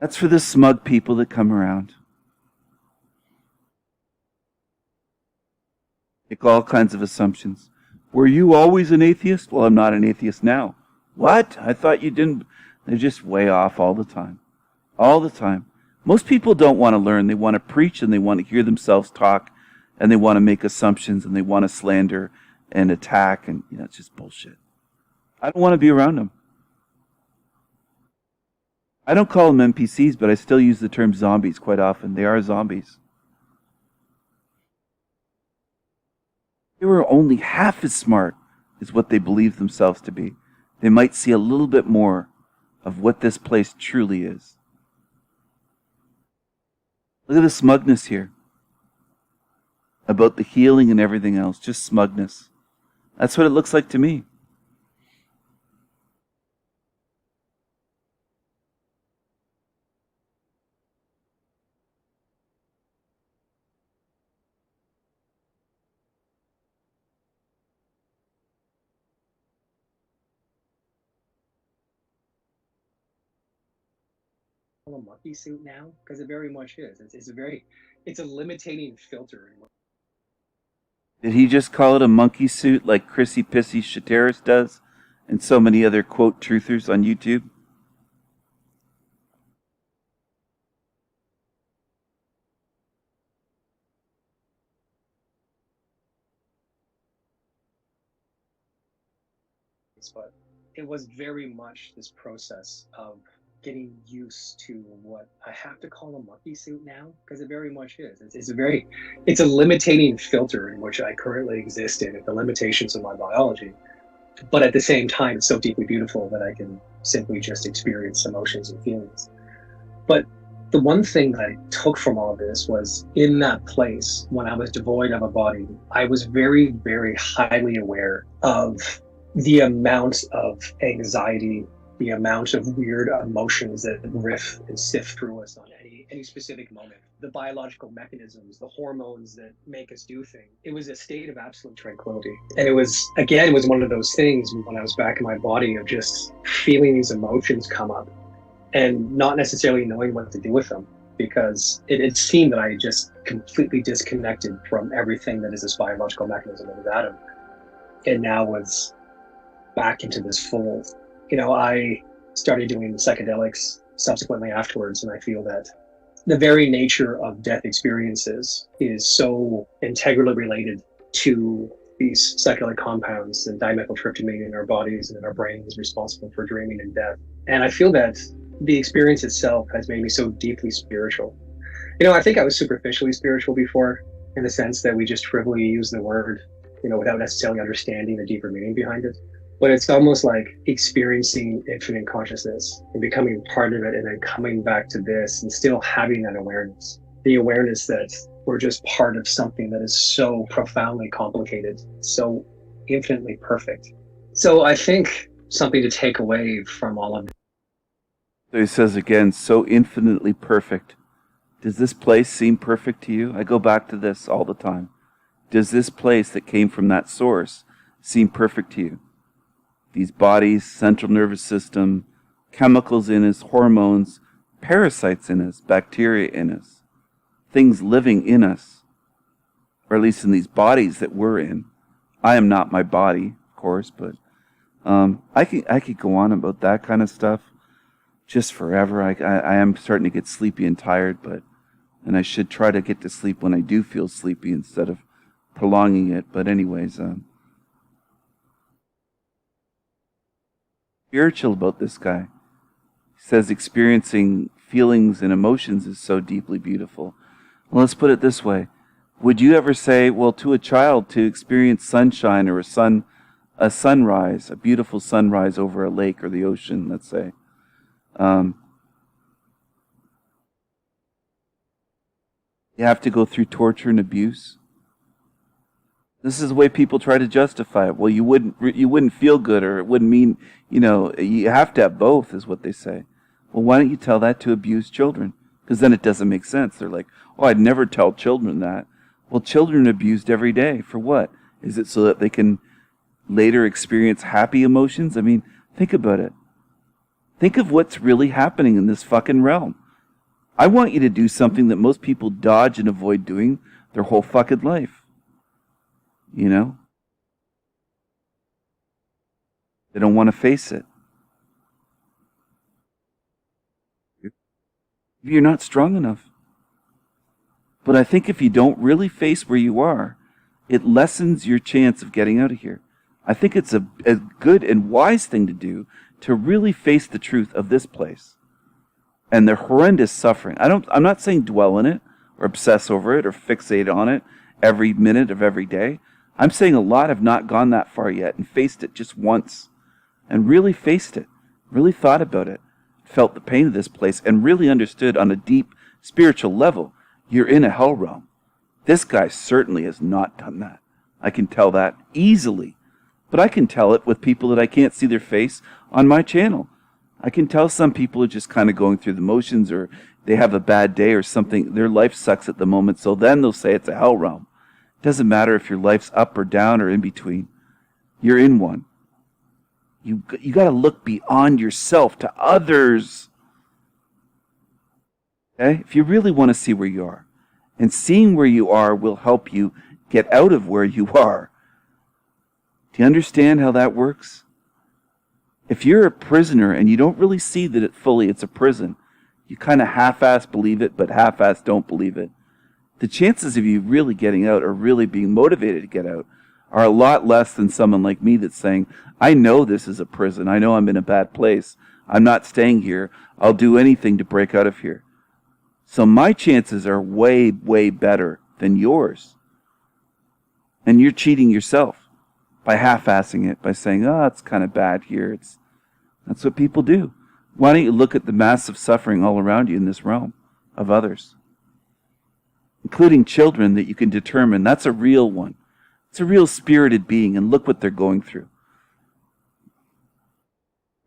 That's for the smug people that come around. Make all kinds of assumptions. Were you always an atheist? Well, I'm not an atheist now. What? I thought you didn't. They're just way off all the time. All the time. Most people don't want to learn. They want to preach and they want to hear themselves talk and they want to make assumptions and they want to slander and attack, and it's just bullshit. I don't want to be around them. I don't call them NPCs, but I still use the term zombies quite often. They are zombies. They were only half as smart as what they believe themselves to be. They might see a little bit more of what this place truly is. Look at the smugness here. About the healing and everything else. Just smugness. That's what it looks like to me. A monkey suit now, because it very much is. It's a limiting filter. Did he just call it a monkey suit like Chrissy Pissy Shateris does and so many other quote truthers on YouTube? experience, but it was very much this process of getting used to what I have to call a monkey suit now, because it very much is. It's a limiting filter in which I currently exist in, the limitations of my biology. But at the same time, it's so deeply beautiful that I can simply just experience emotions and feelings. But the one thing that I took from all of this was, in that place, when I was devoid of a body, I was very, very highly aware of the amount of anxiety, the amount of weird emotions that riff and sift through us on any specific moment, the biological mechanisms, the hormones that make us do things. It was a state of absolute tranquility. And it was one of those things when I was back in my body of just feeling these emotions come up and not necessarily knowing what to do with them, because it seemed that I just completely disconnected from everything that is this biological mechanism of the atom, and now was back into this fold. I started doing psychedelics subsequently afterwards, and I feel that the very nature of death experiences is so integrally related to these psychedelic compounds and dimethyltryptamine in our bodies and in our brains responsible for dreaming and death. And I feel that the experience itself has made me so deeply spiritual. I think I was superficially spiritual before, in the sense that we just trivially use the word, without necessarily understanding the deeper meaning behind it. But it's almost like experiencing infinite consciousness and becoming part of it, and then coming back to this and still having that awareness. The awareness that we're just part of something that is so profoundly complicated, so infinitely perfect. So I think something to take away from all of this. So he says again, so infinitely perfect. Does this place seem perfect to you? I go back to this all the time. Does this place that came from that source seem perfect to you? These bodies, central nervous system, chemicals in us, hormones, parasites in us, bacteria in us, things living in us, or at least in these bodies that we're in. I am not my body, of course, but I could go on about that kind of stuff just forever. I am starting to get sleepy and tired, and I should try to get to sleep when I do feel sleepy instead of prolonging it. But anyways, spiritual about this guy. He says experiencing feelings and emotions is so deeply beautiful. Well, let's put it this way. Would you ever say, well, to a child, to experience sunshine or a sunrise, a beautiful sunrise over a lake or the ocean, let's say, you have to go through torture and abuse? This is the way people try to justify it. Well, you wouldn't feel good, or it wouldn't mean, you have to have both, is what they say. Well, why don't you tell that to abused children? Because then it doesn't make sense. They're like, oh, I'd never tell children that. Well, children are abused every day. For what? Is it so that they can later experience happy emotions? I mean, think about it. Think of what's really happening in this fucking realm. I want you to do something that most people dodge and avoid doing their whole fucking life. They don't want to face it. You're not strong enough. But I think if you don't really face where you are, it lessens your chance of getting out of here. I think it's a good and wise thing to do, to really face the truth of this place and the horrendous suffering. I'm not saying dwell in it or obsess over it or fixate on it every minute of every day. I'm saying a lot have not gone that far yet and faced it just once, and really faced it, really thought about it, felt the pain of this place, and really understood on a deep spiritual level, you're in a hell realm. This guy certainly has not done that. I can tell that easily, but I can tell it with people that I can't see their face on my channel. I can tell some people are just kind of going through the motions, or they have a bad day or something. Their life sucks at the moment, so then they'll say it's a hell realm. Doesn't matter if your life's up or down or in between. You're in one. You got to look beyond yourself to others. Okay? If you really want to see where you are. And seeing where you are will help you get out of where you are. Do you understand how that works? If you're a prisoner and you don't really see that it's a prison, you kind of half-ass believe it, but half-ass don't believe it. The chances of you really getting out or really being motivated to get out are a lot less than someone like me that's saying, I know this is a prison. I know I'm in a bad place. I'm not staying here. I'll do anything to break out of here. So my chances are way, way better than yours. And you're cheating yourself by half-assing it, by saying, oh, it's kind of bad here. That's what people do. Why don't you look at the massive suffering all around you in this realm of others, including children that you can determine that's a real one. It's a real spirited being, and look what they're going through.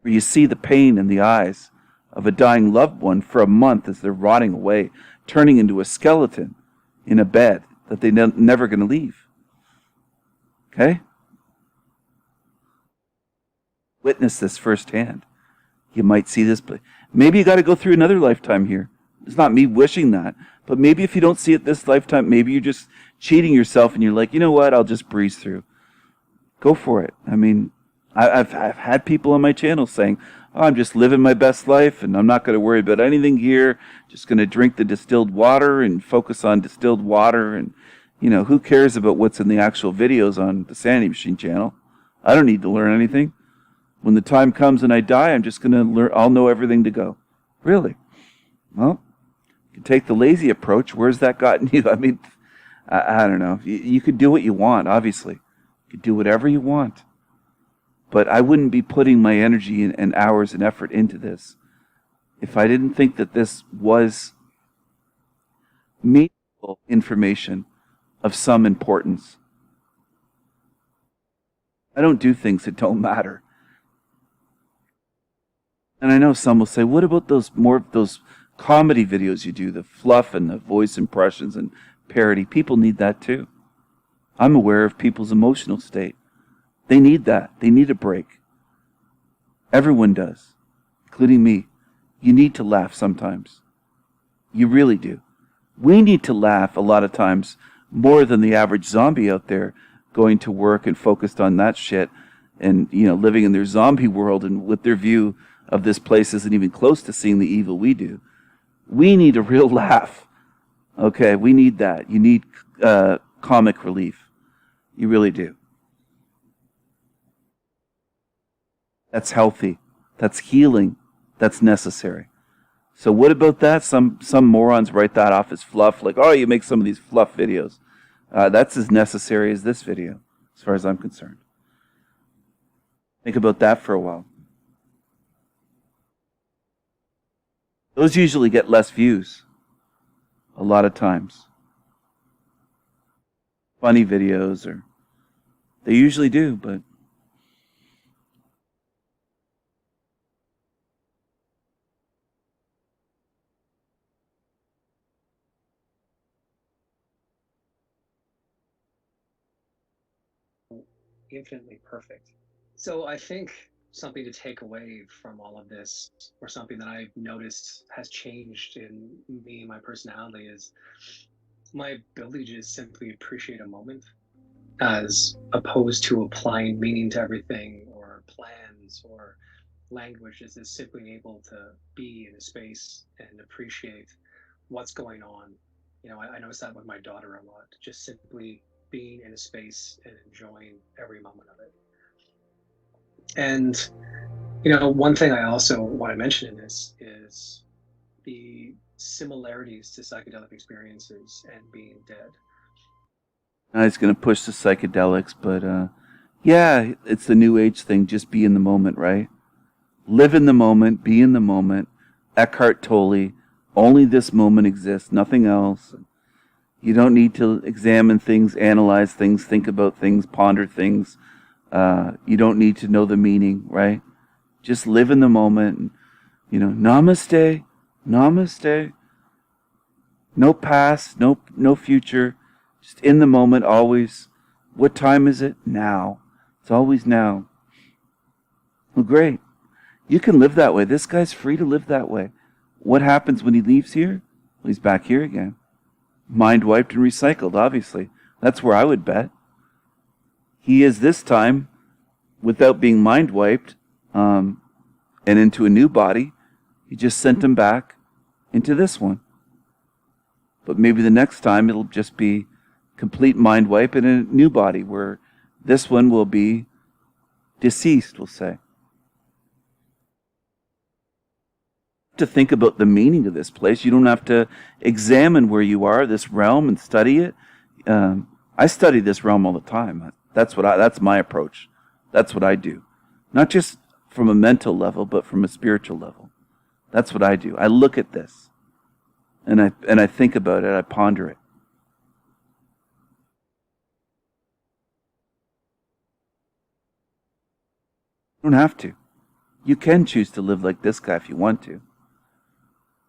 Where you see the pain in the eyes of a dying loved one for a month as they're rotting away, turning into a skeleton in a bed that they're never going to leave. Okay? Witness this firsthand. You might see this, but maybe you got to go through another lifetime here. It's not me wishing that, but maybe if you don't see it this lifetime, maybe you're just cheating yourself and you're like, you know what, I'll just breeze through. Go for it. I mean, I've had people on my channel saying, oh, I'm just living my best life and I'm not going to worry about anything here. Just going to drink the distilled water and focus on distilled water. And, you know, who cares about what's in the actual videos on the Sanity Machine channel? I don't need to learn anything. When the time comes and I die, I'm just going to learn. I'll know everything to go. Really? Well, you take the lazy approach. Where's that gotten you? I mean, I don't know. You could do what you want, obviously. You could do whatever you want. But I wouldn't be putting my energy and hours and effort into this if I didn't think that this was meaningful information of some importance. I don't do things that don't matter. And I know some will say, what about those comedy videos you do, the fluff and the voice impressions and parody? People need that too. I'm aware of people's emotional state. They need that. They need a break. Everyone does, including me. You need to laugh sometimes. You really do. We need to laugh a lot of times more than the average zombie out there going to work and focused on that shit and, you know, living in their zombie world and with their view of this place isn't even close to seeing the evil we do. We need a real laugh. Okay, we need that. You need comic relief. You really do. That's healthy. That's healing. That's necessary. So what about that? Some morons write that off as fluff, like, oh, you make some of these fluff videos. That's as necessary as this video, as far as I'm concerned. Think about that for a while. Those usually get less views, a lot of times. Funny videos, or they usually do, but infinitely perfect. So I think something to take away from all of this, or something that I've noticed has changed in me and my personality, is my ability to just simply appreciate a moment, as opposed to applying meaning to everything or plans or language. Is simply able to be in a space and appreciate what's going on. You know, I notice that with my daughter a lot, just simply being in a space and enjoying every moment of it. And, you know, one thing I also want to mention in this is the similarities to psychedelic experiences and being dead. I was going to push the psychedelics, but yeah, it's the new age thing. Just be in the moment, right? Live in the moment, be in the moment. Eckhart Tolle, only this moment exists, nothing else. You don't need to examine things, analyze things, think about things, ponder things. You don't need to know the meaning, right? Just live in the moment. And, you know, namaste, namaste. No past, no future. Just in the moment, always. What time is it? Now. It's always now. Well, great. You can live that way. This guy's free to live that way. What happens when he leaves here? Well, he's back here again. Mind wiped and recycled, obviously. That's where I would bet. He is this time, without being mind wiped, and into a new body. He just sent him back into this one. But maybe the next time it'll just be complete mind wipe in a new body where This one will be deceased, we'll say. To think about the meaning of this place. You don't have to examine where you are, this realm, and study it. I study this realm all the time. That's my approach. That's what I do. Not just from a mental level, but from a spiritual level. That's what I do. I look at this, and I think about it. I ponder it. You don't have to. You can choose to live like this guy if you want to.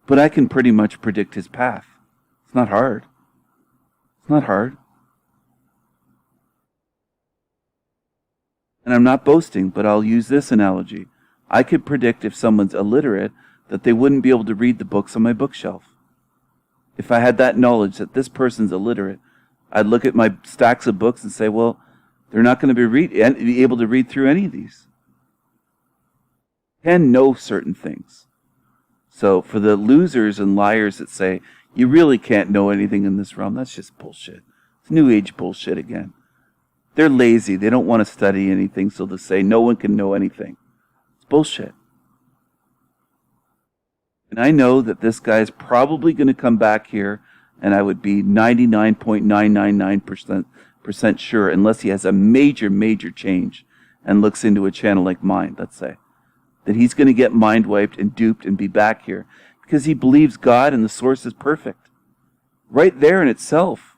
But I can pretty much predict his path. It's not hard. It's not hard. And I'm not boasting, but I'll use this analogy. I could predict if someone's illiterate that they wouldn't be able to read the books on my bookshelf. If I had that knowledge that this person's illiterate, I'd look at my stacks of books and say, well, they're not going to be able to read through any of these. Can know certain things. So for the losers and liars that say, you really can't know anything in this realm, that's just bullshit. It's New Age bullshit again. They're lazy. They don't want to study anything, so they say no one can know anything. It's bullshit. And I know that this guy's probably going to come back here, and I would be 99.999% sure, unless he has a major, major change and looks into a channel like mine, let's say, that he's going to get mind wiped and duped and be back here because he believes God and the source is perfect. Right there in itself.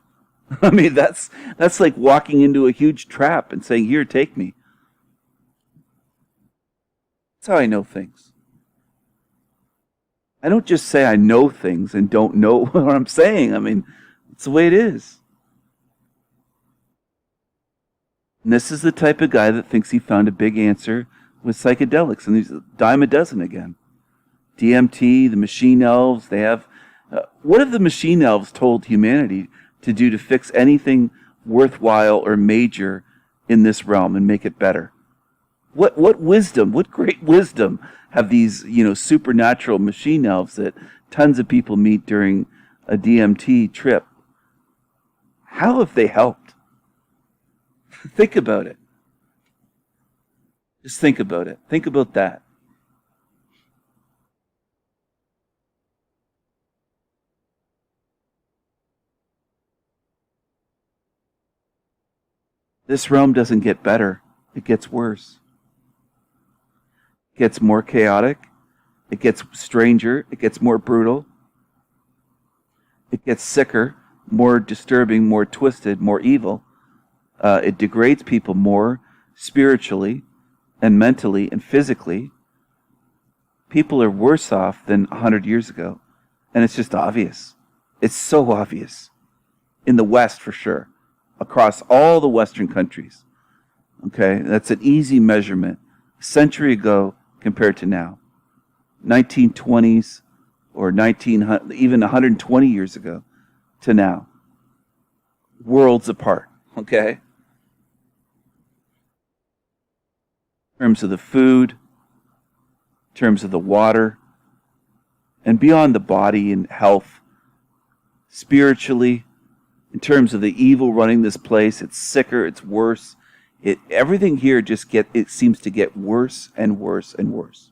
I mean, that's like walking into a huge trap and saying, here, take me. That's how I know things. I don't just say I know things and don't know what I'm saying. I mean, it's the way it is. And this is the type of guy that thinks he found a big answer with psychedelics, and he's a dime a dozen again. DMT, the machine elves, they have... what have the machine elves told humanity to do to fix anything worthwhile or major in this realm and make it better? What wisdom, what great wisdom have these, supernatural machine elves that tons of people meet during a DMT trip? How have they helped? Think about it. Just think about it. Think about that. This realm doesn't get better. It gets worse. It gets more chaotic. It gets stranger. It gets more brutal. It gets sicker, more disturbing, more twisted, more evil. It degrades people more spiritually and mentally and physically. People are worse off than 100 years ago. And it's just obvious. It's so obvious. In the West, for sure. Across all the Western countries. Okay? That's an easy measurement. A century ago compared to now. 1920s or even 120 years ago to now. Worlds apart. Okay? In terms of the food, in terms of the water, and beyond the body and health, spiritually, in terms of the evil running this place, it's sicker, it's worse. Everything here it seems to get worse and worse and worse.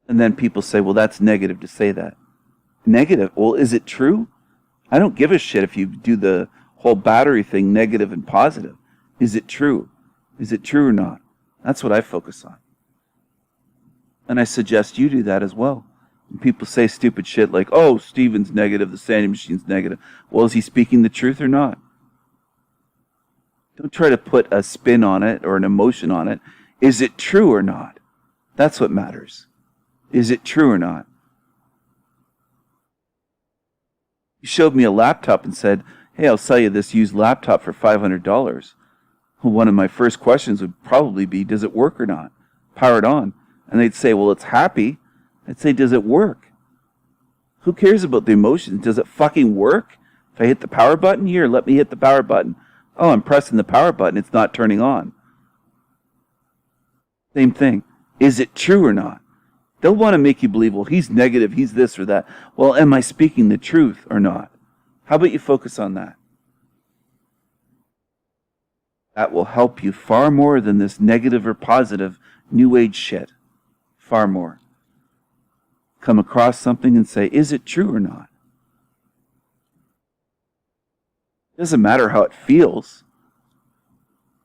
And then people say, well, that's negative to say that. Negative? Well, is it true? I don't give a shit if you do the whole battery thing, negative and positive. Is it true? Is it true or not? That's what I focus on. And I suggest you do that as well. When people say stupid shit like, oh, Stephen's negative, the Sanity Machine's negative. Well, is he speaking the truth or not? Don't try to put a spin on it or an emotion on it. Is it true or not? That's what matters. Is it true or not? You showed me a laptop and said, hey, I'll sell you this used laptop for $500. Well, one of my first questions would probably be, does it work or not? Power it on. And they'd say, well, it's happy. I'd say, does it work? Who cares about the emotions? Does it fucking work? If I hit the power button, here, let me hit the power button. Oh, I'm pressing the power button. It's not turning on. Same thing. Is it true or not? They'll want to make you believe, well, he's negative, he's this or that. Well, am I speaking the truth or not? How about you focus on that? That will help you far more than this negative or positive New Age shit. Far more. Come across something and say, is it true or not? It doesn't matter how it feels.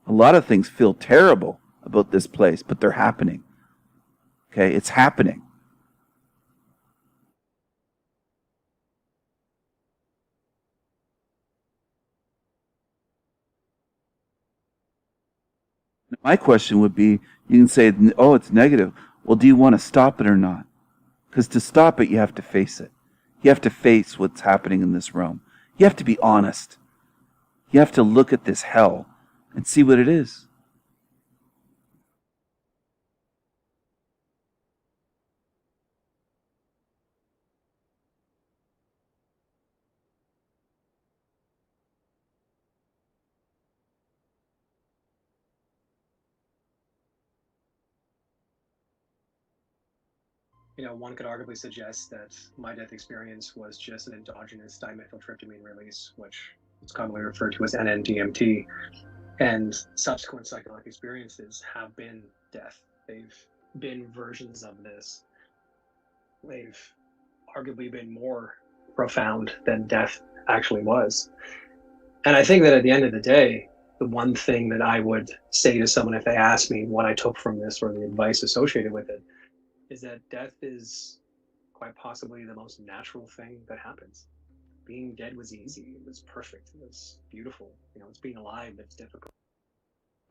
A lot of things feel terrible about this place, but they're happening. Okay, it's happening. My question would be, you can say, oh, it's negative. Well, do you want to stop it or not? Because to stop it, you have to face it. You have to face what's happening in this realm. You have to be honest. You have to look at this hell and see what it is. One could arguably suggest that my death experience was just an endogenous dimethyltryptamine release, which is commonly referred to as NNDMT. And subsequent psychedelic experiences have been death. They've been versions of this. They've arguably been more profound than death actually was. And I think that at the end of the day, the one thing that I would say to someone if they ask me what I took from this or the advice associated with it is that death is quite possibly the most natural thing that happens. Being dead was easy. It was perfect. It was beautiful. It's being alive that's difficult.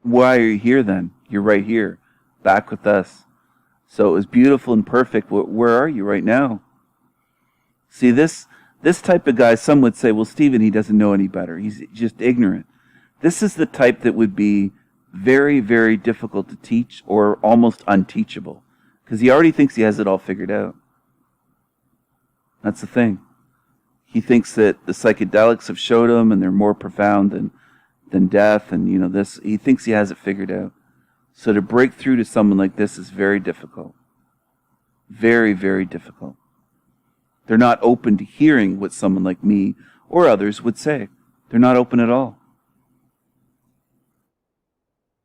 Why are you here then? You're right here, back with us. So it was beautiful and perfect. Where are you right now? See, this type of guy, some would say, well, Stephen, he doesn't know any better. He's just ignorant. This is the type that would be very, very difficult to teach or almost unteachable because he already thinks he has it all figured out. That's the thing. He thinks that the psychedelics have showed him and they're more profound than death and, this. He thinks he has it figured out. So to break through to someone like this is very difficult. Very, very difficult. They're not open to hearing what someone like me or others would say. They're not open at all.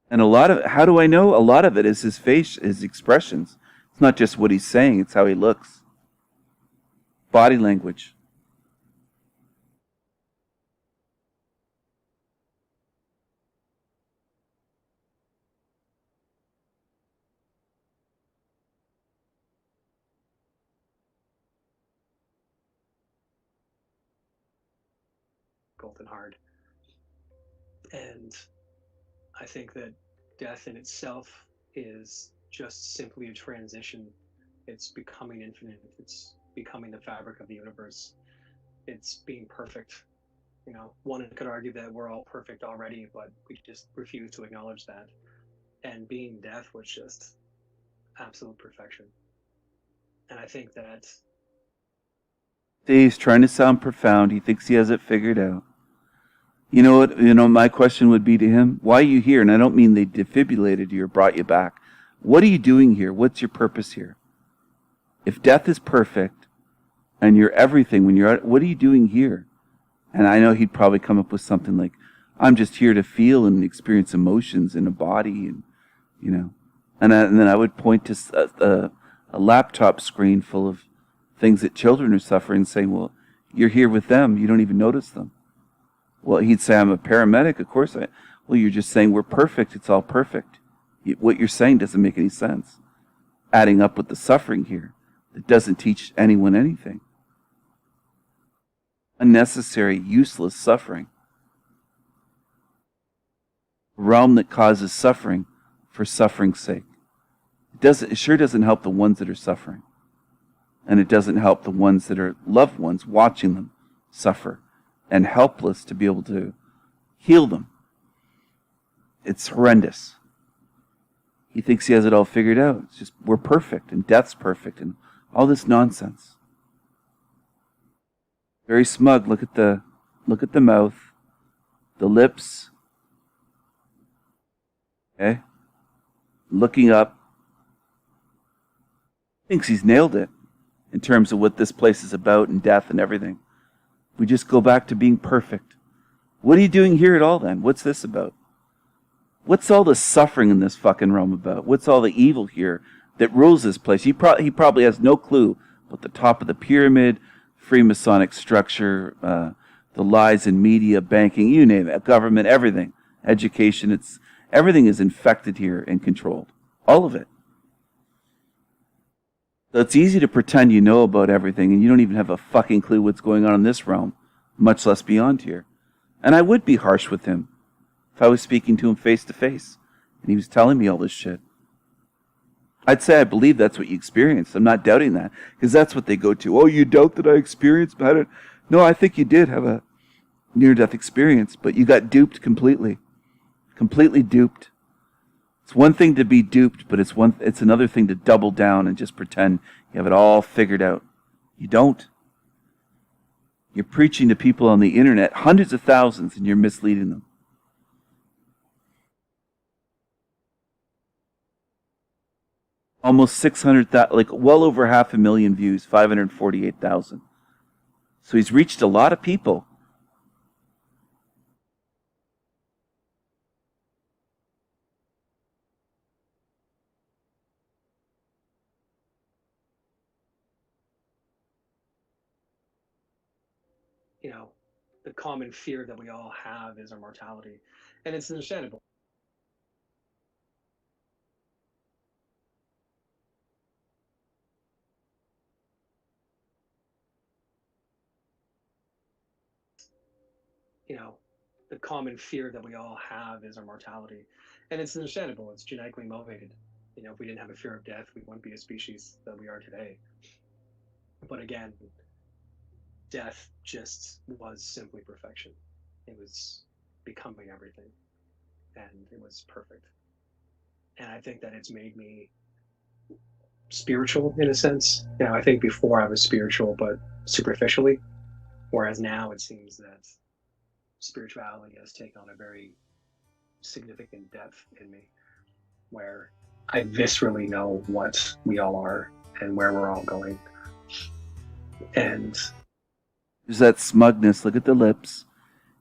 And how do I know? A lot of it is his face, his expressions. It's not just what he's saying, it's how he looks. Body language. And hard. And I think that death in itself is just simply a transition. It's becoming infinite. It's becoming the fabric of the universe. It's being perfect. One could argue that we're all perfect already, but we just refuse to acknowledge that. And being death was just absolute perfection. And I think that He's trying to sound profound. He thinks he has it figured out. You know what? My question would be to him, why are you here? And I don't mean they defibrillated you or brought you back. What are you doing here? What's your purpose here? If death is perfect and you're everything, what are you doing here? And I know he'd probably come up with something like, I'm just here to feel and experience emotions in a body, and and then I would point to a laptop screen full of things that children are suffering, saying, well, you're here with them. You don't even notice them. Well, he'd say, I'm a paramedic. Of course well, you're just saying we're perfect. It's all perfect. What you're saying doesn't make any sense. Adding up with the suffering here, it doesn't teach anyone anything. Unnecessary, useless suffering. A realm that causes suffering for suffering's sake. It sure doesn't help the ones that are suffering. And it doesn't help the ones that are loved ones watching them suffer and helpless to be able to heal them. It's horrendous. He thinks he has it all figured out. It's just, we're perfect and death's perfect and all this nonsense. Very smug. Look at the mouth, the lips. Okay? Looking up. Thinks he's nailed it in terms of what this place is about and death and everything. We just go back to being perfect. What are you doing here at all then? What's this about? What's all the suffering in this fucking realm about? What's all the evil here that rules this place? He probably has no clue about the top of the pyramid, Freemasonic structure, the lies in media, banking, you name it, government, everything, education. Everything is infected here and controlled. All of it. So it's easy to pretend you know about everything and you don't even have a fucking clue what's going on in this realm, much less beyond here. And I would be harsh with him if I was speaking to him face to face and he was telling me all this shit. I'd say I believe that's what you experienced. I'm not doubting that, because that's what they go to. Oh, you doubt that I experienced that? No, I think you did have a near-death experience, but you got duped completely. Completely duped. It's one thing to be duped, but it's another thing to double down and just pretend you have it all figured out. You don't. You're preaching to people on the internet, hundreds of thousands, and you're misleading them. Almost 600,000, like well over 500,000 views, 548,000. So he's reached a lot of people. You know, the common fear that we all have is our mortality. And it's understandable. You know, the common fear that we all have is our mortality. And it's understandable. It's genetically motivated. You know, if we didn't have a fear of death, we wouldn't be a species that we are today. But again, death just was simply perfection. It was becoming everything. And it was perfect. And I think that it's made me spiritual in a sense. You know, I think before I was spiritual, but superficially. Whereas now it seems that spirituality has taken on a very significant depth in me, where I viscerally know what we all are and where we're all going. And there's that smugness. Look at the lips.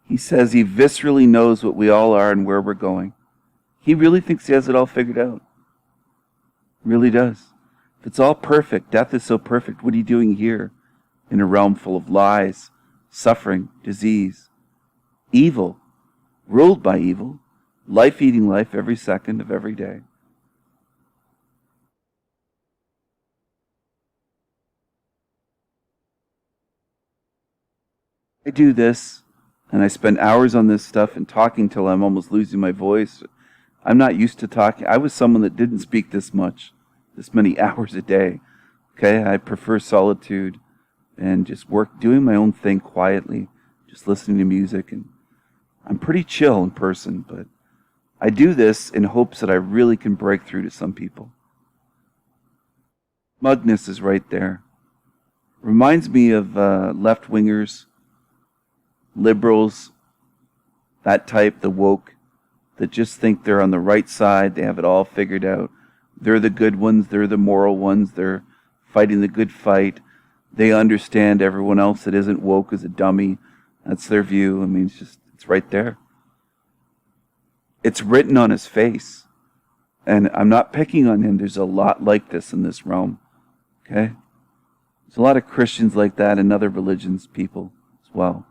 He says he viscerally knows what we all are and where we're going. He really thinks he has it all figured out. Really does. If it's all perfect, death is so perfect, what are you doing here in a realm full of lies, suffering, disease, evil, ruled by evil, life eating life every second of every day? I do this, and I spend hours on this stuff and talking till I'm almost losing my voice. I'm not used to talking. I was someone that didn't speak this much, this many hours a day. Okay, I prefer solitude and just doing my own thing quietly, just listening to music. And I'm pretty chill in person, but I do this in hopes that I really can break through to some people. Smugness is right there. Reminds me of left-wingers, liberals, that type, the woke, that just think they're on the right side, they have it all figured out. They're the good ones, they're the moral ones, they're fighting the good fight. They understand everyone else that isn't woke is a dummy. That's their view. I mean, it's right there. It's written on his face. And I'm not picking on him. There's a lot like this in this realm. Okay? There's a lot of Christians like that and other religions, people as well.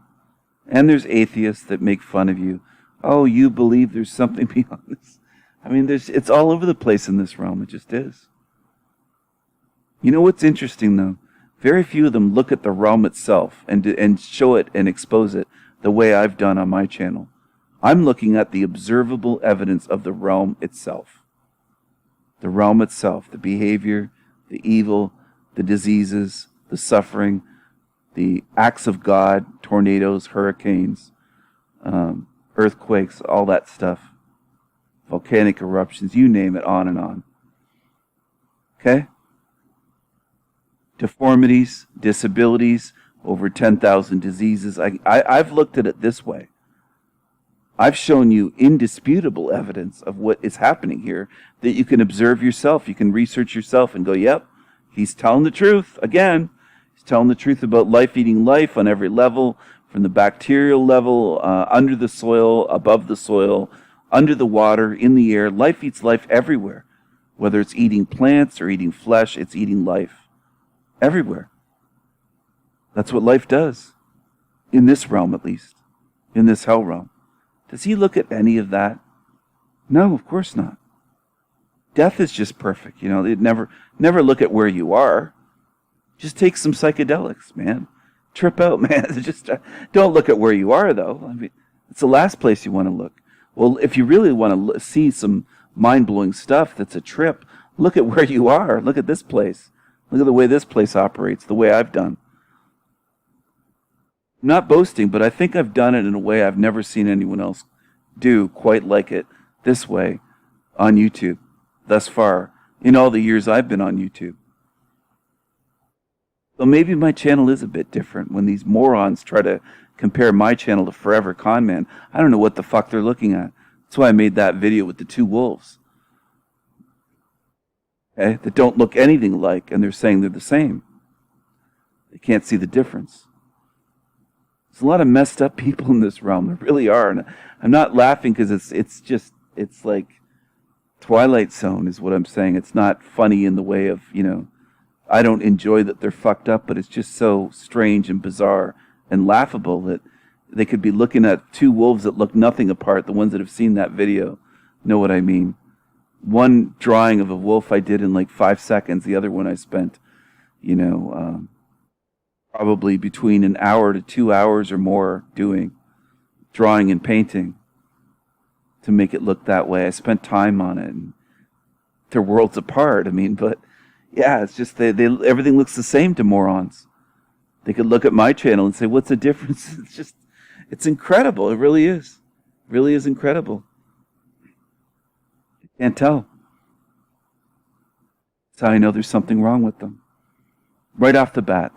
And there's atheists that make fun of you. Oh, you believe there's something beyond this. I mean, it's all over the place in this realm. It just is. You know what's interesting, though? Very few of them look at the realm itself and show it and expose it the way I've done on my channel. I'm looking at the observable evidence of the realm itself. The realm itself, the behavior, the evil, the diseases, the suffering, the acts of God, tornadoes, hurricanes, earthquakes, all that stuff, volcanic eruptions, you name it, on and on. Okay? Deformities, disabilities, over 10,000 diseases. I've looked at it this way. I've shown you indisputable evidence of what is happening here that you can observe yourself. You can research yourself and go, yep, he's telling the truth. Again, he's telling the truth about life eating life on every level, from the bacterial level, under the soil, above the soil, under the water, in the air. Life eats life everywhere. Whether it's eating plants or eating flesh, it's eating life everywhere. That's what life does. In this realm, at least. In this hell realm. Does he look at any of that? No, of course not. Death is just perfect. It never look at where you are. Just take some psychedelics, man. Trip out, man. Just don't look at where you are, though. I mean, it's the last place you want to look. Well, if you really want to see some mind-blowing stuff that's a trip, look at where you are. Look at this place. Look at the way this place operates, the way I've done. I'm not boasting, but I think I've done it in a way I've never seen anyone else do quite like it this way on YouTube thus far in all the years I've been on YouTube. So maybe my channel is a bit different when these morons try to compare my channel to Forever Con Man. I don't know what the fuck they're looking at. That's why I made that video with the two wolves. Okay? That don't look anything alike, and they're saying they're the same. They can't see the difference. There's a lot of messed up people in this realm. There really are. And I'm not laughing because it's like Twilight Zone is what I'm saying. It's not funny in the way of, I don't enjoy that they're fucked up, but it's just so strange and bizarre and laughable that they could be looking at two wolves that look nothing apart. The ones that have seen that video know what I mean. One drawing of a wolf I did in like 5 seconds. The other one I spent, probably between an hour to 2 hours or more doing, drawing and painting to make it look that way. I spent time on it. And they're worlds apart. I mean, but yeah, it's just they everything looks the same to morons. They could look at my channel and say, what's the difference? It's incredible. It really is. It really is incredible. You can't tell. That's how I know there's something wrong with them. Right off the bat.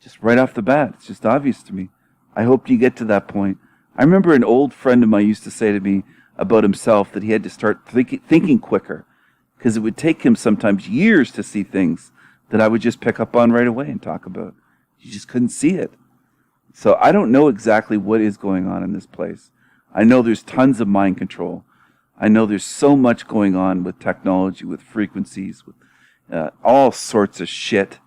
Just right off the bat. It's just obvious to me. I hope you get to that point. I remember an old friend of mine used to say to me about himself that he had to start thinking quicker, because it would take him sometimes years to see things that I would just pick up on right away and talk about. You just couldn't see it. So I don't know exactly what is going on in this place. I know there's tons of mind control. I know there's so much going on with technology, with frequencies, with all sorts of shit.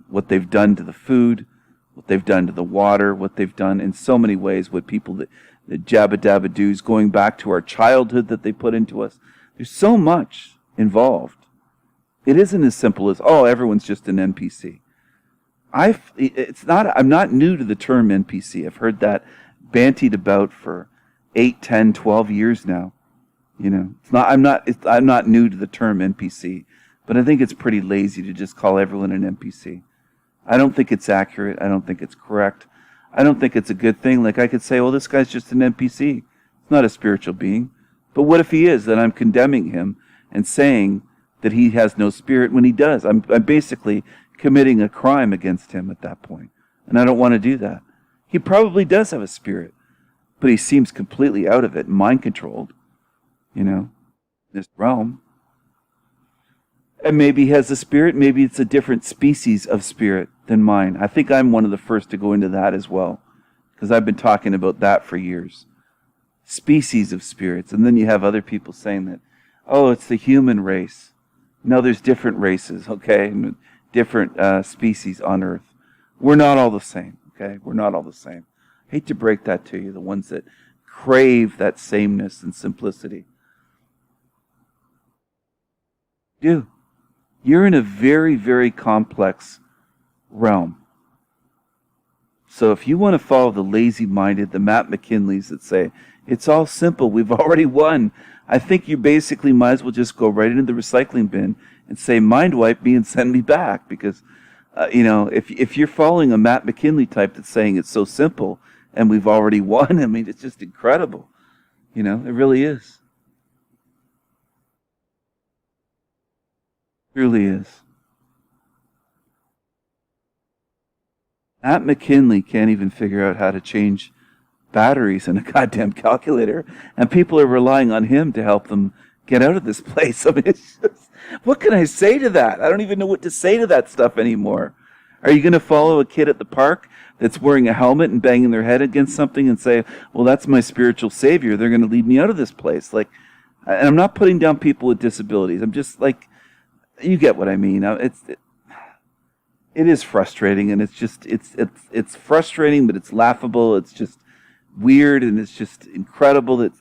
What they've done to the food, what they've done to the water, what they've done in so many ways, what people, the jabba dabba doos, going back to our childhood that they put into us. There's so much involved. It isn't as simple as, everyone's just an NPC. I'm not new to the term NPC. I've heard that bantied about for 8, 10, 12 years now. I'm not new to the term NPC, but I think it's pretty lazy to just call everyone an NPC. I don't think it's accurate. I don't think it's correct. I don't think it's a good thing. Like I could say, this guy's just an NPC. It's not a spiritual being. But what if he is? Then I'm condemning him and saying that he has no spirit when he does. I'm basically committing a crime against him at that point. And I don't want to do that. He probably does have a spirit, but he seems completely out of it, mind-controlled, this realm. And maybe he has a spirit, maybe it's a different species of spirit than mine. I think I'm one of the first to go into that as well, because I've been talking about that for years. Species of spirits. And then you have other people saying that, it's the human race. No, there's different races, okay? Different species on Earth. We're not all the same, okay? We're not all the same. I hate to break that to you, the ones that crave that sameness and simplicity. You're in a very, very complex realm. So if you want to follow the lazy-minded, the Matt McKinleys that say, it's all simple, we've already won, I think you basically might as well just go right into the recycling bin and say, mind wipe me and send me back. Because, if you're following a Matt McKinley type that's saying it's so simple and we've already won, I mean, it's just incredible. It really is. It truly is. Matt McKinley can't even figure out how to change batteries in a goddamn calculator, and people are relying on him to help them get out of this place. I mean, it's just, what can I say to that? I don't even know what to say to that stuff anymore. Are you going to follow a kid at the park that's wearing a helmet and banging their head against something and say, well, that's my spiritual savior. They're going to lead me out of this place. Like, and I'm not putting down people with disabilities. I'm just like, you get what I mean. It is frustrating, and it's frustrating, but it's laughable. It's just weird, and it's just incredible that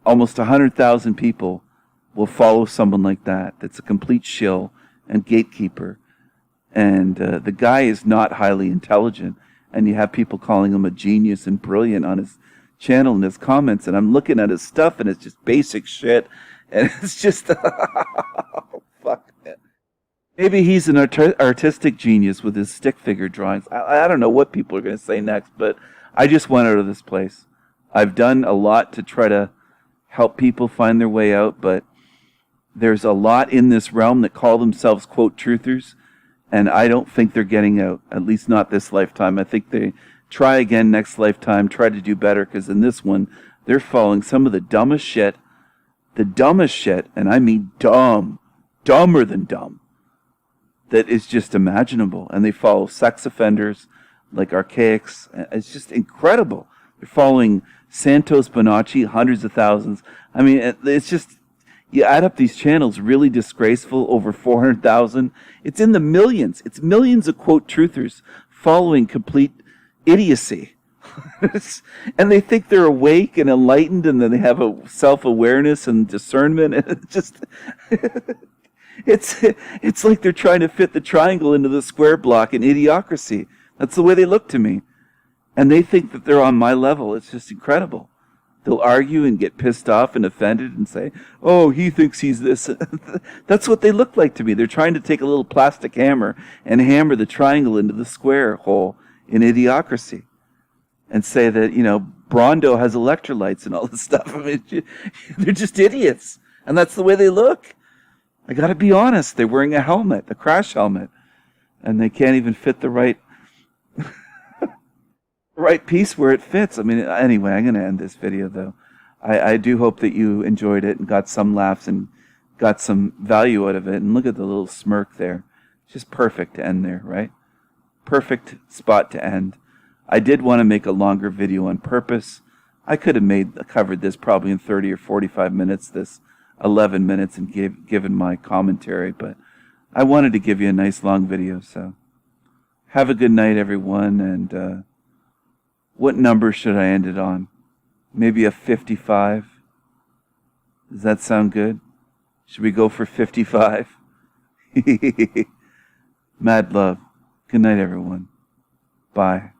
almost 100,000 people will follow someone like that. That's a complete shill and gatekeeper. And the guy is not highly intelligent, and you have people calling him a genius and brilliant on his channel and his comments, and I'm looking at his stuff, and it's just basic shit, and it's just, fuck, man. Maybe he's an artistic genius with his stick figure drawings. I don't know what people are going to say next, but I just want out of this place. I've done a lot to try to help people find their way out, but there's a lot in this realm that call themselves, quote, truthers, and I don't think they're getting out, at least not this lifetime. I think they try again next lifetime, try to do better, because in this one, they're following some of the dumbest shit, and I mean dumb, dumber than dumb, that is just imaginable. And they follow sex offenders like Archaics. It's just incredible. They're following Santos Bonacci, hundreds of thousands. I mean, it's just, you add up these channels, really disgraceful, over 400,000. It's in the millions. It's millions of, quote, truthers following complete idiocy. And they think they're awake and enlightened, and then they have a self-awareness and discernment. And it's just, it's like they're trying to fit the triangle into the square block in Idiocracy. That's the way they look to me. And they think that they're on my level. It's just incredible. They'll argue and get pissed off and offended and say, oh, he thinks he's this. That's what they look like to me. They're trying to take a little plastic hammer and hammer the triangle into the square hole in Idiocracy and say that, you know, Brondo has electrolytes and all this stuff. I mean, they're just idiots. And that's the way they look. I got to be honest. They're wearing a helmet, a crash helmet, and they can't even fit the right piece where it fits. I mean, anyway, I'm going to end this video, though. I do hope that you enjoyed it and got some laughs and got some value out of it. And look at the little smirk there. Just perfect to end there, right? Perfect spot to end. I did want to make a longer video on purpose. I could have covered this probably in 30 or 45 minutes, this 11 minutes, and given my commentary, but I wanted to give you a nice long video. So have a good night, everyone, and what number should I end it on? Maybe a 55? Does that sound good? Should we go for 55? Mad love. Good night, everyone. Bye.